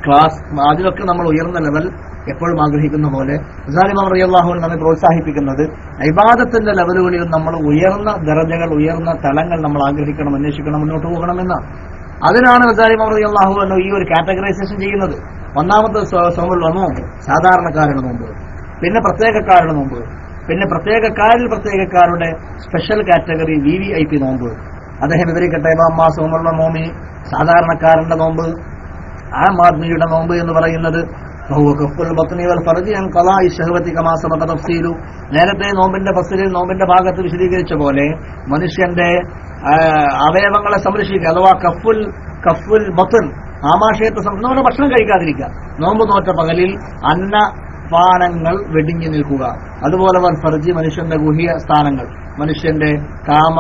ക്ലാസ്, അതിലൊക്കെ നമ്മൾ ഉയർന്ന ലെവൽ എപ്പോഴും ആഗ്രഹിക്കുന്ന പോലെ ഗസാലി ഇമാം റളിയല്ലാഹു അൻഹു നമ്മെ പ്രോത്സാഹിപ്പിക്കുന്നത് ഇബാദത്തിന്റെ ലെവലുകളിൽ നമ്മൾ ഉയർന്ന ദറജകൾ, ഉയർന്ന തലങ്ങൾ നമ്മൾ ആഗ്രഹിക്കണം, അന്വേഷിക്കണം, മുന്നോട്ട് പോകണമെന്നാണ്. അതിനാണ് ഗസാലി ഇമാം റളിയല്ലാഹു അൻഹു ഈ ഒരു കാറ്റഗറൈസേഷൻ ചെയ്യുന്നത്. ഒന്നാമത്തെ സൗമുൽ ഉമൂം, സാധാരണക്കാരുടെ നോമ്പ്, പിന്നെ പ്രത്യേകക്കാരുടെ നോമ്പ്, പിന്നെ പ്രത്യേകക്കാരുടെ സ്പെഷ്യൽ കാറ്റഗറി VVIP നോമ്പ്. അദ്ദേഹം വിവരിക്കട്ടെ. മാസമുള്ള നോമി സാധാരണക്കാരന്റെ നോമ്പ്, ആമാദ്മിയുടെ നോമ്പ് എന്ന് പറയുന്നത് നേരത്തെ നോമ്പിന്റെ ഫസ്ലിൽ നോമ്പിന്റെ ഭാഗത്ത് വിശദീകരിച്ച പോലെ മനുഷ്യന്റെ അവയവങ്ങളെ സംരക്ഷിക്കുക, അഥവാ കഫുൽ ബത്ൻ, ആമാശയത്തെ നമ്മുടെ ഭക്ഷണം കഴിക്കാതിരിക്കുക. നോമ്പ് നോറ്റ പകലിൽ അന്നപാനങ്ങൾ വെടിഞ്ഞു നിൽക്കുക. അതുപോലെ ഫർജി, മനുഷ്യന്റെ ഗുഹ്യ സ്ഥാനങ്ങൾ, മനുഷ്യന്റെ കാമ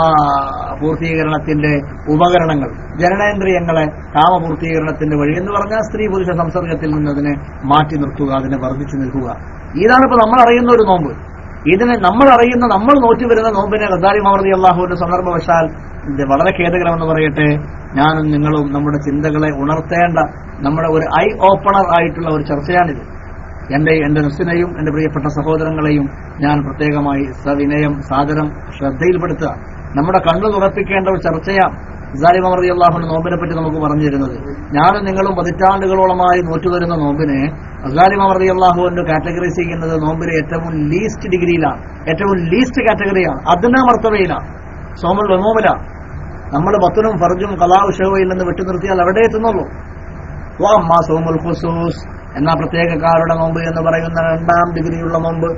പൂർത്തീകരണത്തിന്റെ ഉപകരണങ്ങൾ, ജനനേന്ദ്രിയങ്ങളെ കാമപൂർത്തീകരണത്തിന്റെ വഴി എന്ന് പറഞ്ഞാൽ സ്ത്രീ പുരുഷ സംസർഗത്തിൽ നിന്ന് അതിനെ മാറ്റി നിർത്തുക, അതിനെ വർദ്ധിച്ചു നിൽക്കുക. ഇതാണിപ്പോ നമ്മൾ അറിയുന്ന ഒരു നോമ്പ്. ഇതിനെ നമ്മൾ നോറ്റി വരുന്ന നോമ്പിനെ ഗസാലി മഅ്മൂദി അള്ളാഹുവിന്റെ സന്ദർഭവശാൽ വളരെ ഖേദകരമെന്ന് പറയട്ടെ, ഞാനും നിങ്ങളും നമ്മുടെ ചിന്തകളെ ഉണർത്തേണ്ട നമ്മുടെ ഒരു ഐ ഓപ്പണർ ആയിട്ടുള്ള ഒരു ചർച്ചയാണിത്. എന്റെ നഫ്സിനെയും എന്റെ പ്രിയപ്പെട്ട സഹോദരങ്ങളെയും ഞാൻ പ്രത്യേകമായി സവിനയം സാദരം ശ്രദ്ധയിൽപ്പെടുത്തുക. നമ്മുടെ കണ്ണു തുറപ്പിക്കേണ്ട ഒരു ചർച്ചയാണ് ഗസാലി മഅ്മൂദി അള്ളാഹുവിന്റെ നോമ്പിനെ പറ്റി നമുക്ക് പറഞ്ഞു തരുന്നത്. ഞാനും നിങ്ങളും പതിറ്റാണ്ടുകളോളമായി നോറ്റുവരുന്ന നോമ്പിനെ ഗസാലി മഅ്മൂദി അള്ളാഹുവിന്റെ കാറ്റഗറൈസ് ചെയ്യുന്നത് നോമ്പിലെ ഏറ്റവും ലീസ്റ്റ് ഡിഗ്രിയിലാണ്, ഏറ്റവും ലീസ്റ്റ് കാറ്റഗറിയാണ്, അതിനാ മർത്തബയിലാണ്, സോമുൽ വമൂമിലാണ്. നമ്മൾ ബത്തുനും ഫർജും ഖലാഉ ശഹ്വയിൽ നിന്ന് വിട്ടുനിർത്തിയാൽ അവിടെ എത്തുന്നുള്ളൂ. വഅമ്മാ സൗമുൽ ഖുസൂസ് എന്നാ പ്രത്യേകക്കാരുടെ നോമ്പ് എന്ന് പറയുന്ന രണ്ടാം ഡിഗ്രിയുള്ള നോമ്പ്,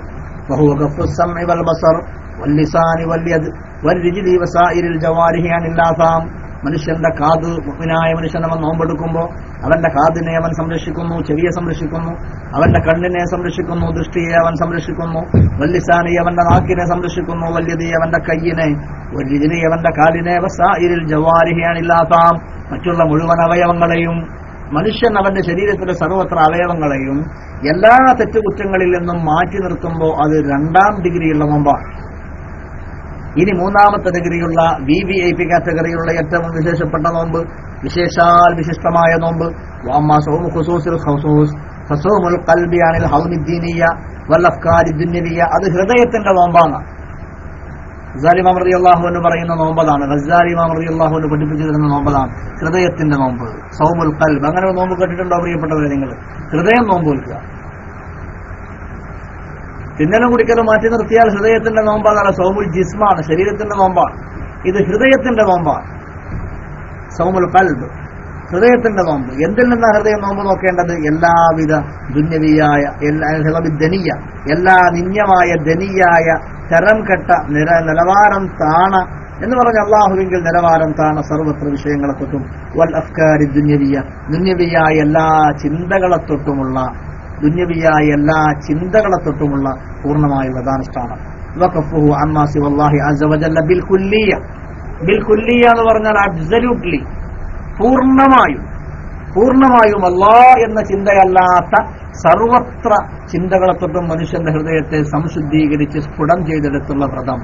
വഹുവ ഗഫ്ഫുസ് സമഇ വൽ ബസർ വൽ ലിസാനി വൽ യദ് വൽ റിജ്ലി വസായിരിൽ ജവാരിഹി അനിൽ ആസാം. മനുഷ്യന്റെ കാത്, മുഅ്മിനായ മനുഷ്യൻ അവൻ നോമ്പെടുക്കുമ്പോൾ അവന്റെ കാതിനെ അവൻ സംരക്ഷിക്കുന്നു, ചെവിയെ സംരക്ഷിക്കുന്നു, അവന്റെ കണ്ണിനെ സംരക്ഷിക്കുന്നു, ദൃഷ്ടിയെ അവൻ സംരക്ഷിക്കുന്നു, വല്ലിസാനി അവന്റെ നാക്കിനെ സംരക്ഷിക്കുന്നു, വല്യദി അവന്റെ കയ്യിനെ, വല്യദിനി അവന്റെ കാലിനെ, വസായിരിൽ ജവാരിഹി അനിൽ ആസാം മറ്റുള്ള മുഴുവൻ അവയവങ്ങളെയും. മനുഷ്യൻ അവന്റെ ശരീരത്തിലെ സർവത്ര അവയവങ്ങളെയും എല്ലാ തെറ്റുകുറ്റങ്ങളിൽ നിന്നും മാറ്റി നിർത്തുമ്പോൾ അത് രണ്ടാം ഡിഗ്രിയുള്ള നോമ്പാണ്. ഇനി മൂന്നാമത്തെ ഡിഗ്രിയുള്ള VVIP കാറ്റഗറിയുള്ള ഏറ്റവും വിശേഷപ്പെട്ട നോമ്പ്, വിശേഷാൽ വിശിഷ്ടമായ നോമ്പ്, വഅമ്മാ സൗമു ഖുസൂസിൽ ഖുസൂസ് ഫസൗമുൽ ഖൽബി അനിൽ ഹൗമി ദീനിയ്യ വൽ അഫ്കാരി ദുനിയവിയ്യ. അത് ഹൃദയത്തിന്റെ നോമ്പാണ്. ഗസാലി ഇമാം റളിയല്ലാഹു അൻഹു പറയുന്ന നോമ്പതാണ്, ഗസാലി ഇമാം റളിയല്ലാഹു അൻഹു പഠിപ്പിച്ചു തരുന്ന നോമ്പതാണ് ഹൃദയത്തിന്റെ നോമ്പ്, സൗമുൽ ഖൽബ്. അങ്ങനെ ഒരു നോമ്പ് കേട്ടിട്ടുണ്ടോ പ്രിയപ്പെട്ടവരെ നിങ്ങൾ? ഹൃദയം നോമ്പ് വെക്കുക. തിന്നലും കുടിക്കലും മാറ്റി നിർത്തിയാൽ ഹൃദയത്തിന്റെ നോമ്പാണ്. സൗമുൽ ജിസ്മാണ്, ശരീരത്തിന്റെ നോമ്പാണ്. ഇത് ഹൃദയത്തിന്റെ നോമ്പാണ്, സൗമുൽ ഖൽബ്, ഹൃദയത്തിന്റെ നോമ്പ്. എന്തിൽ നിന്നാണ് ഹൃദയം നോമ്പ് നോക്കേണ്ടത്? എല്ലാവിധ ദുന്യവിയായ, എല്ലാ നിന്യമായ ദനിയായ തരം കെട്ട നിലവാരം താണ എന്ന് പറഞ്ഞ അള്ളാഹുവിങ്കിൽ നിലവാരം താണ സർവത്ര വിഷയങ്ങളെ തൊട്ടും, വൽ അഫ്കാരി ദുന്യവിയ, ദുന്യവിയായ എല്ലാ ചിന്തകളെ തൊട്ടുമുള്ള, ദുന്യവിയായ എല്ലാ ചിന്തകളെ തൊട്ടുമുള്ള പൂർണ്ണമായ വ്രതാനുഷ്ഠാനം. വഖഫുഹു അമ്മാ സിവല്ലാഹി അസ്സ വജല്ല ബിൽ കുല്ലിയ. ബിൽ കുല്ലിയ എന്ന് പറഞ്ഞാൽ അബ്സല്യൂട്ട്ലി, പൂർണ്ണമായും അല്ലാഹ് എന്ന ചിന്തയല്ലാത്ത സർവത്ര ചിന്തകളെ തൊട്ടും മനുഷ്യന്റെ ഹൃദയത്തെ സംശുദ്ധീകരിച്ച് സ്ഫുടം ചെയ്തെടുത്തുള്ള വ്രതം.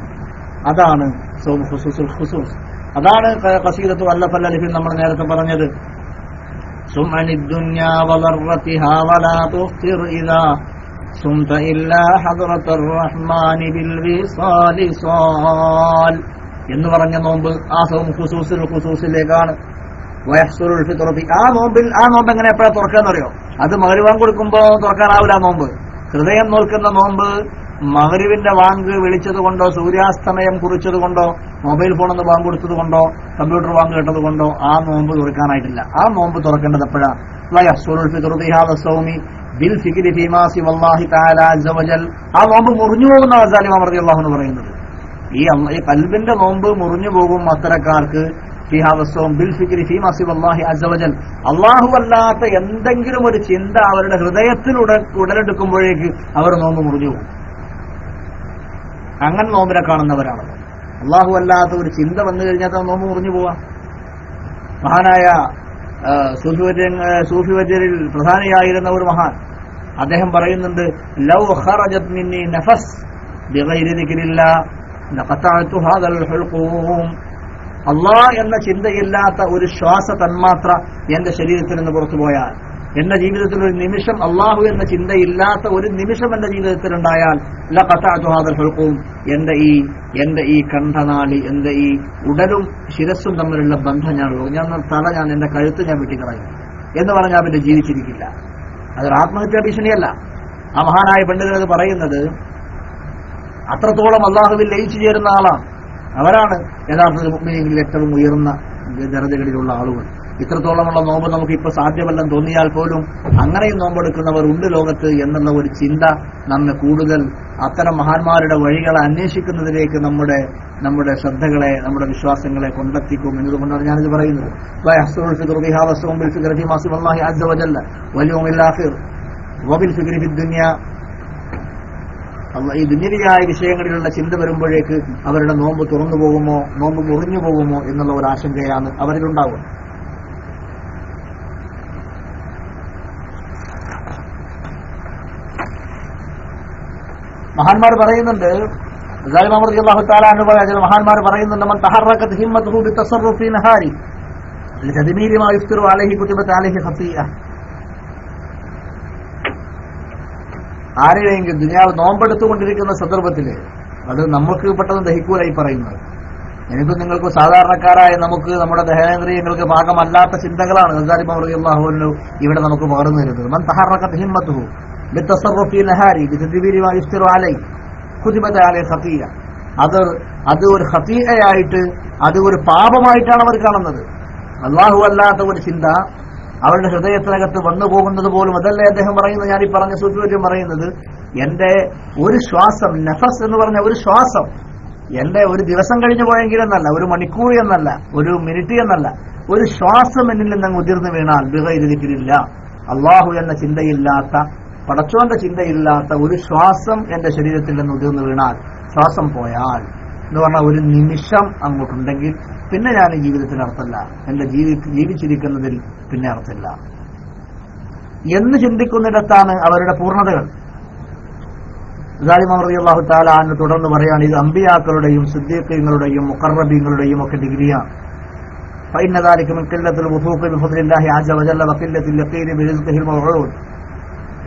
അതാണ് സൗമു ഖുസൂസുൽ ഖുസൂസ്. അതാണ് ഖസീദത്തു അല്ലഫൽ അലിഫിൽ നമ്മൾ നേരത്തെ പറഞ്ഞത്. സുമനി ദുനിയാ വലറതിഹാ വലാ തുഖ്തിർ ഇദാ സുംത ഇല്ലാ ഹദ്റത്തുർ റഹ്മാനി ബിൽ വിസാലി സാൽ എന്ന് പറഞ്ഞ നോമ്പ് ആ സൗമു ഖുസൂസുൽ ഖുസൂസിലേക്കാണ്. വയഹ്സുറുൽ ഫിത്റ ഫി, ആ നോമ്പ് എങ്ങനെ എപ്പോഴാണ് തുറക്കാന്ന് അറിയോ? അത് മഗ്‌രിബ് വാങ്ക് കൊടുക്കുമ്പോ തുറക്കാനാവില്ല നോമ്പ്. ഹൃദയം നോൽക്കുന്ന നോമ്പ് മഗ്‌രിബിന്റെ വാങ്ക് വിളിച്ചത് കൊണ്ടോ, സൂര്യാസ്തമയം കുറിച്ചത് കൊണ്ടോ, മൊബൈൽ ഫോണെന്ന് വാങ്ക് കൊടുത്തത് കൊണ്ടോ, കമ്പ്യൂട്ടർ വാങ്ക് കേട്ടത് കൊണ്ടോ ആ നോമ്പ് തുറക്കാനായിട്ടില്ല. ആ നോമ്പ് തുറക്കേണ്ടത് എപ്പോഴാണ്? വയഹ്സുറുൽ ഫിത്റ ഫി ഹാദാ സൗമി ബിൽ ഫിക്രി ഫീമാ സിവല്ലാഹി തആല അസ്സ വജൽ. ആ നോമ്പ് മുറിഞ്ഞു പോകുന്ന ഗസാലി ഇമാം റളിയല്ലാഹു അൻഹു പറയുന്നത്. ഈ ഖൽബിന്റെ നോമ്പ് മുറിഞ്ഞു പോകും അത്തരക്കാർക്ക് അല്ലാഹു അല്ലാത്ത എന്തെങ്കിലും ഒരു ചിന്ത അവരുടെ ഹൃദയത്തിൽ ഉടലെടുക്കുമ്പോഴേക്ക് അവർ നോമ്പ് മുറിഞ്ഞു പോകും. അങ്ങനെ നോമ്പിനെ കാണുന്നവരാണ്. അല്ലാഹു അല്ലാത്ത ഒരു ചിന്ത വന്നു കഴിഞ്ഞാൽ നോമ്പ് മുറിഞ്ഞു പോവാം. മഹാനായ സൂഫി വര്യരിൽ പ്രധാനിയായിരുന്ന ഒരു മഹാൻ അദ്ദേഹം പറയുന്നുണ്ട്, ലൗ ഖറജത് മിന്നി നഫസ് ബിഗൈരി ദിക്രില്ലാഹ് ലഖതഅതു ഹാദൽ ഹുൽഖൂം. അല്ലാഹ് എന്ന ചിന്തയില്ലാത്ത ഒരു ശ്വാസ തന്മാത്ര എന്റെ ശരീരത്തിൽ നിന്ന് പുറത്തു പോയാൽ, എന്റെ ജീവിതത്തിൽ ഒരു നിമിഷം അല്ലാഹു എന്ന ചിന്തയില്ലാത്ത ഒരു നിമിഷം എന്റെ ജീവിതത്തിൽ ഉണ്ടായാൽ ലഖതഅതു ഹാദൽ ഹുൽഖൂം, എന്റെ ഈ കണ്ഠനാളി, എന്റെ ഈ ഉടലും ശിരസ്സും തമ്മിലുള്ള ബന്ധം ഞാൻ എന്റെ കഴുത്ത് ഞാൻ വെട്ടിക്കളയും എന്ന് പറഞ്ഞാൽ പിന്നെ ജീവിച്ചിരിക്കില്ല. അതൊരു ആത്മഹത്യാ ഭീഷണിയല്ല. ആ മഹാനായ പണ്ഡിതൻ അത് പറയുന്നത് അത്രത്തോളം അള്ളാഹുവിൽ ലയിച്ചു ചേരുന്ന ആളാണ്. അവരാണ് യഥാർത്ഥത്തിൽ മുഅ്മിനീങ്ങളിൽ ഏറ്റവും ഉയർന്ന ദരജകളിലുള്ള ആളുകൾ. ഇത്രത്തോളമുള്ള നോമ്പ് നമുക്ക് ഇപ്പൊ സാധ്യമല്ലെന്ന് തോന്നിയാൽ പോലും അങ്ങനെയും നോമ്പെടുക്കുന്നവർ ഉണ്ട് ലോകത്ത് എന്നുള്ള ഒരു ചിന്ത നമ്മെ കൂടുതൽ അത്തരം മഹാന്മാരുടെ വഴികളെ അന്വേഷിക്കുന്നതിലേക്ക് നമ്മുടെ ശ്രദ്ധകളെ, നമ്മുടെ വിശ്വാസങ്ങളെ കൊണ്ടെത്തിക്കും എന്നതുകൊണ്ടാണ് ഞാനിത് പറയുന്നത്. ഈ ദുനിയാവിയായ വിഷയങ്ങളിലുള്ള ചിന്ത വരുമ്പോഴേക്ക് അവരുടെ നോമ്പ് തുറന്നു പോകുമോ, നോമ്പ് മുറിഞ്ഞു പോകുമോ എന്നുള്ള ഒരു ആശങ്കയാണ് അവരിലുണ്ടാവുക. മഹാന്മാർ പറയുന്നുണ്ട്, മഹാന്മാർ പറയുന്നുണ്ട്, മൻ തഹറകത് ഹിമ്മതുഹു ബിതസറുഫി ഫീ നഹാരി ലതദ്മീരി മാ യുഫ്തിറു അലൈഹി കുതിബത അലൈഹി ഖതീഅ. ആരെയെങ്കിലും ദുനിയാവ് നോമ്പെടുത്തുകൊണ്ടിരിക്കുന്ന സന്ദർഭത്തില് അത് നമുക്ക് പെട്ടെന്ന് ദഹിക്കൂലായി പറയുന്നത്. എനിക്കും നിങ്ങൾക്കും സാധാരണക്കാരായ നമുക്ക് നമ്മുടെ ദഹനേന്ദ്രിയങ്ങൾക്ക് ഭാഗമല്ലാത്ത ചിന്തകളാണ് ഗസാലി റളിയല്ലാഹു അൻഹു ഇവിടെ നമുക്ക് പകർന്നു തരുന്നത്. മൻ തഹറകത് ഹിമ്മതുഹു ബിതസറുഫി ഫീ നഹാരി ലതദ്മീരി മാ യുഫ്തിറു അലൈഹി കുതിബത അലൈഹി ഖതീഅ. അത് ഒരു ഖതീഅയായിട്ട്, അത് ഒരു പാപമായിട്ടാണ് അവർ കാണുന്നത്. അല്ലാഹു അല്ലാത്ത ഒരു ചിന്ത അവരുടെ ഹൃദയത്തിനകത്ത് വന്നു പോകുന്നത് പോലും അതല്ലേ അദ്ദേഹം പറയുന്നത്. ഞാൻ ഈ പറഞ്ഞ സൂചിപ്പറ്റും പറയുന്നത്, എന്റെ ഒരു ശ്വാസം, നഫസ് എന്ന് പറഞ്ഞ ഒരു ശ്വാസം എന്റെ ഒരു ദിവസം കഴിഞ്ഞു പോയെങ്കിലെന്നല്ല, ഒരു മണിക്കൂർ എന്നല്ല, ഒരു മിനിറ്റ് എന്നല്ല, ഒരു ശ്വാസം എന്നിൽ നിന്ന് ഉതിർന്നു വീണാൽ ബിഗൈരി ദിക്രില്ല, അള്ളാഹു എന്ന ചിന്തയില്ലാത്ത, പടച്ചോന്റെ ചിന്തയില്ലാത്ത ഒരു ശ്വാസം എന്റെ ശരീരത്തിൽ നിന്ന് ഉതിർന്നു വീണാൽ, ശ്വാസം പോയാൽ എന്ന് പറഞ്ഞാൽ ഒരു നിമിഷം അങ്ങോട്ടുണ്ടെങ്കിൽ പിന്നെ ഞാൻ ഈ ജീവിതത്തിന് അർത്ഥമില്ല, എന്റെ ജീവിച്ചിരിക്കുന്നതിൽ പിന്നെ അർത്ഥമില്ല എന്ന് ചിന്തിക്കുന്നിടത്താണ് അവരുടെ പൂർണ്ണതകൾ. സാലിമ റളിയല്ലാഹു തആല അൻഹു തുടർന്ന് പറയാണ്, ഇത് അമ്പിയാക്കളുടെയും സിദ്ദീഖീങ്ങളുടെയും മുഖറബീങ്ങളുടെയും ഒക്കെ ഡിഗ്രിയാണ്. فإن ذلك من قلة الوثوق بفضل الله عز وجل وقلة اليقين برزقه الموعود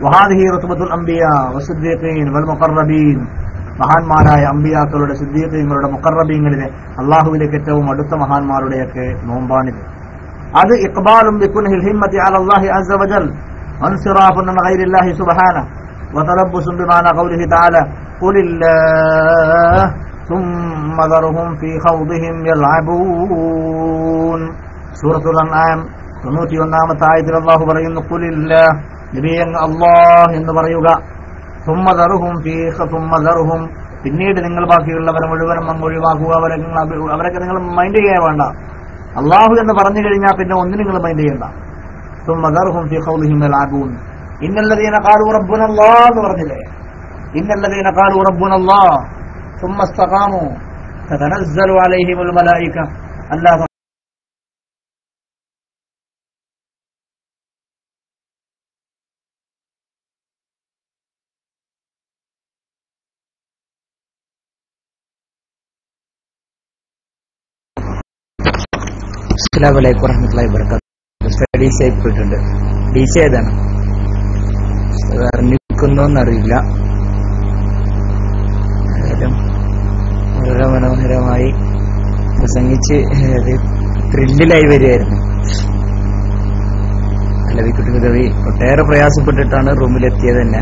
وهذه رتبة الأنبياء والصديقين والمقربين. മഹാന്മാരായ അമ്പിയാക്കളുടെ, സിദ്ദീഖീങ്ങളുടെ, മുഖറബീങ്ങളിലെ അള്ളാഹുവിലേക്ക് ഏറ്റവും അടുത്ത മഹാന്മാരുടെയൊക്കെ നോമ്പാണിത്. അത് ഇഖ്ബാലും ബികുൻഹിൽ ഹിമ്മത്തി അലല്ലാഹി അസ്സ വജൽ വൻസിറാഫുൻ അൻ ഗൈരില്ലാഹി സുബ്ഹാനഹു വതറബ്ബുസുൻ ബിമാനാ ഖൗലിഹി തആല ഖുലില്ലാഹ് ثم ذرهم في خوضهم يلعبون. സൂറത്തുൽ അൻആം 91-ാമത്തെ ആയത്തിൽ അല്ലാഹു പറയുന്നു, ഖുലില്ലാഹ്, നബിയേ അല്ലാഹ് എന്ന് പറയുക. ثم ذرهم, പിന്നീട് നിങ്ങൾ ബാക്കിയുള്ളവരെ മുഴുവനും അങ്ങ് ഒഴിവാക്കുക. അവരൊക്കെ നിങ്ങൾ മൈൻഡ് ചെയ്യാൻ വേണ്ട. അള്ളാഹു എന്ന് പറഞ്ഞു കഴിഞ്ഞാൽ പിന്നെ ഒന്നും നിങ്ങൾ മൈൻഡ് ചെയ്യണ്ട. ثم ذرهم في خوضهم يلعبون. إن الذين قالوا ربنا الله എന്ന് പറഞ്ഞില്ലേ, إن الذين قالوا ربنا الله ثم استقاموا تتنزل عليهم الملائكة ألا
അസ്സലാമു അലൈക്കും വറഹ്മത്തുള്ളാഹി വബറകാതുഹു. സ്റ്റഡീസ് ആയി പോയിട്ടുണ്ട്. ഡീസ ഏതാണ് അറിഞ്ഞിരിക്കുന്നോന്നറിയില്ല. വളരെ മനോഹരമായി പ്രസംഗിച്ച് ത്രില്ലിലായി വരികയായിരുന്നു. അലവിക്കുട്ടി ഉദവി ഒട്ടേറെ പ്രയാസപ്പെട്ടിട്ടാണ് റൂമിലെത്തിയത് തന്നെ.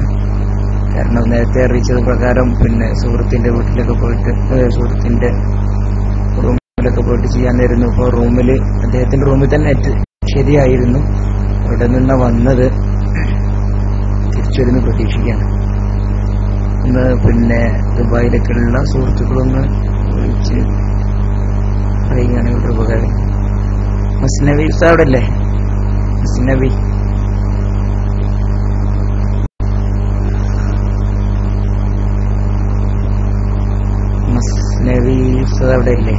കാരണം നേരത്തെ അറിയിച്ചത് പ്രകാരം പിന്നെ സുഹൃത്തിന്റെ വീട്ടിലൊക്കെ പോയിട്ട്, സുഹൃത്തിന്റെ റൂമിലൊക്കെ പോയിട്ട് ചെയ്യാനായിരുന്നു. ഇപ്പോൾ റൂമില്, അദ്ദേഹത്തിന്റെ റൂമിൽ തന്നെ നെറ്റ് ശരിയായിരുന്നു. അവിടെ നിന്ന് വന്നത് തിരിച്ചുവരുന്ന പ്രതീക്ഷിക്കുകയാണ്. ഒന്ന് പിന്നെ ദുബായിലൊക്കെയുള്ള സുഹൃത്തുക്കളൊന്ന് വിളിച്ച് പറയുകയാണെങ്കിൽ ഒരു ഉപകാരം. മസ്നവി അവിടെ അല്ലേ? മസ്നവി അവിടെ അല്ലേ?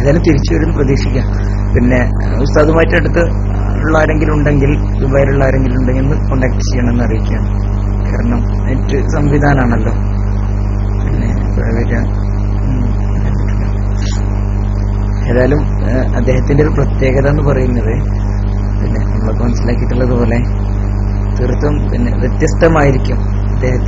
ഏതായാലും തിരിച്ചു വരുന്ന പ്രതീക്ഷിക്കാം. പിന്നെ ഉസ്താദുമായിട്ട് അടുത്ത് ഉള്ള ആരെങ്കിലും ഉണ്ടെങ്കിൽ, ദുബായിലുള്ള ആരെങ്കിലും ഉണ്ടെങ്കിൽ ഒന്ന് കോണ്ടാക്ട് ചെയ്യണമെന്ന് അറിയിക്കുകയാണ്. കാരണം നെറ്റ് സംവിധാനമാണല്ലോ. പിന്നെ ഏതായാലും അദ്ദേഹത്തിന്റെ ഒരു പ്രത്യേകത എന്ന് പറയുന്നത്, പിന്നെ നമ്മളൊക്കെ മനസ്സിലാക്കിയിട്ടുള്ളത് പോലെ തീർത്തും പിന്നെ വ്യത്യസ്തമായിരിക്കും അദ്ദേഹം.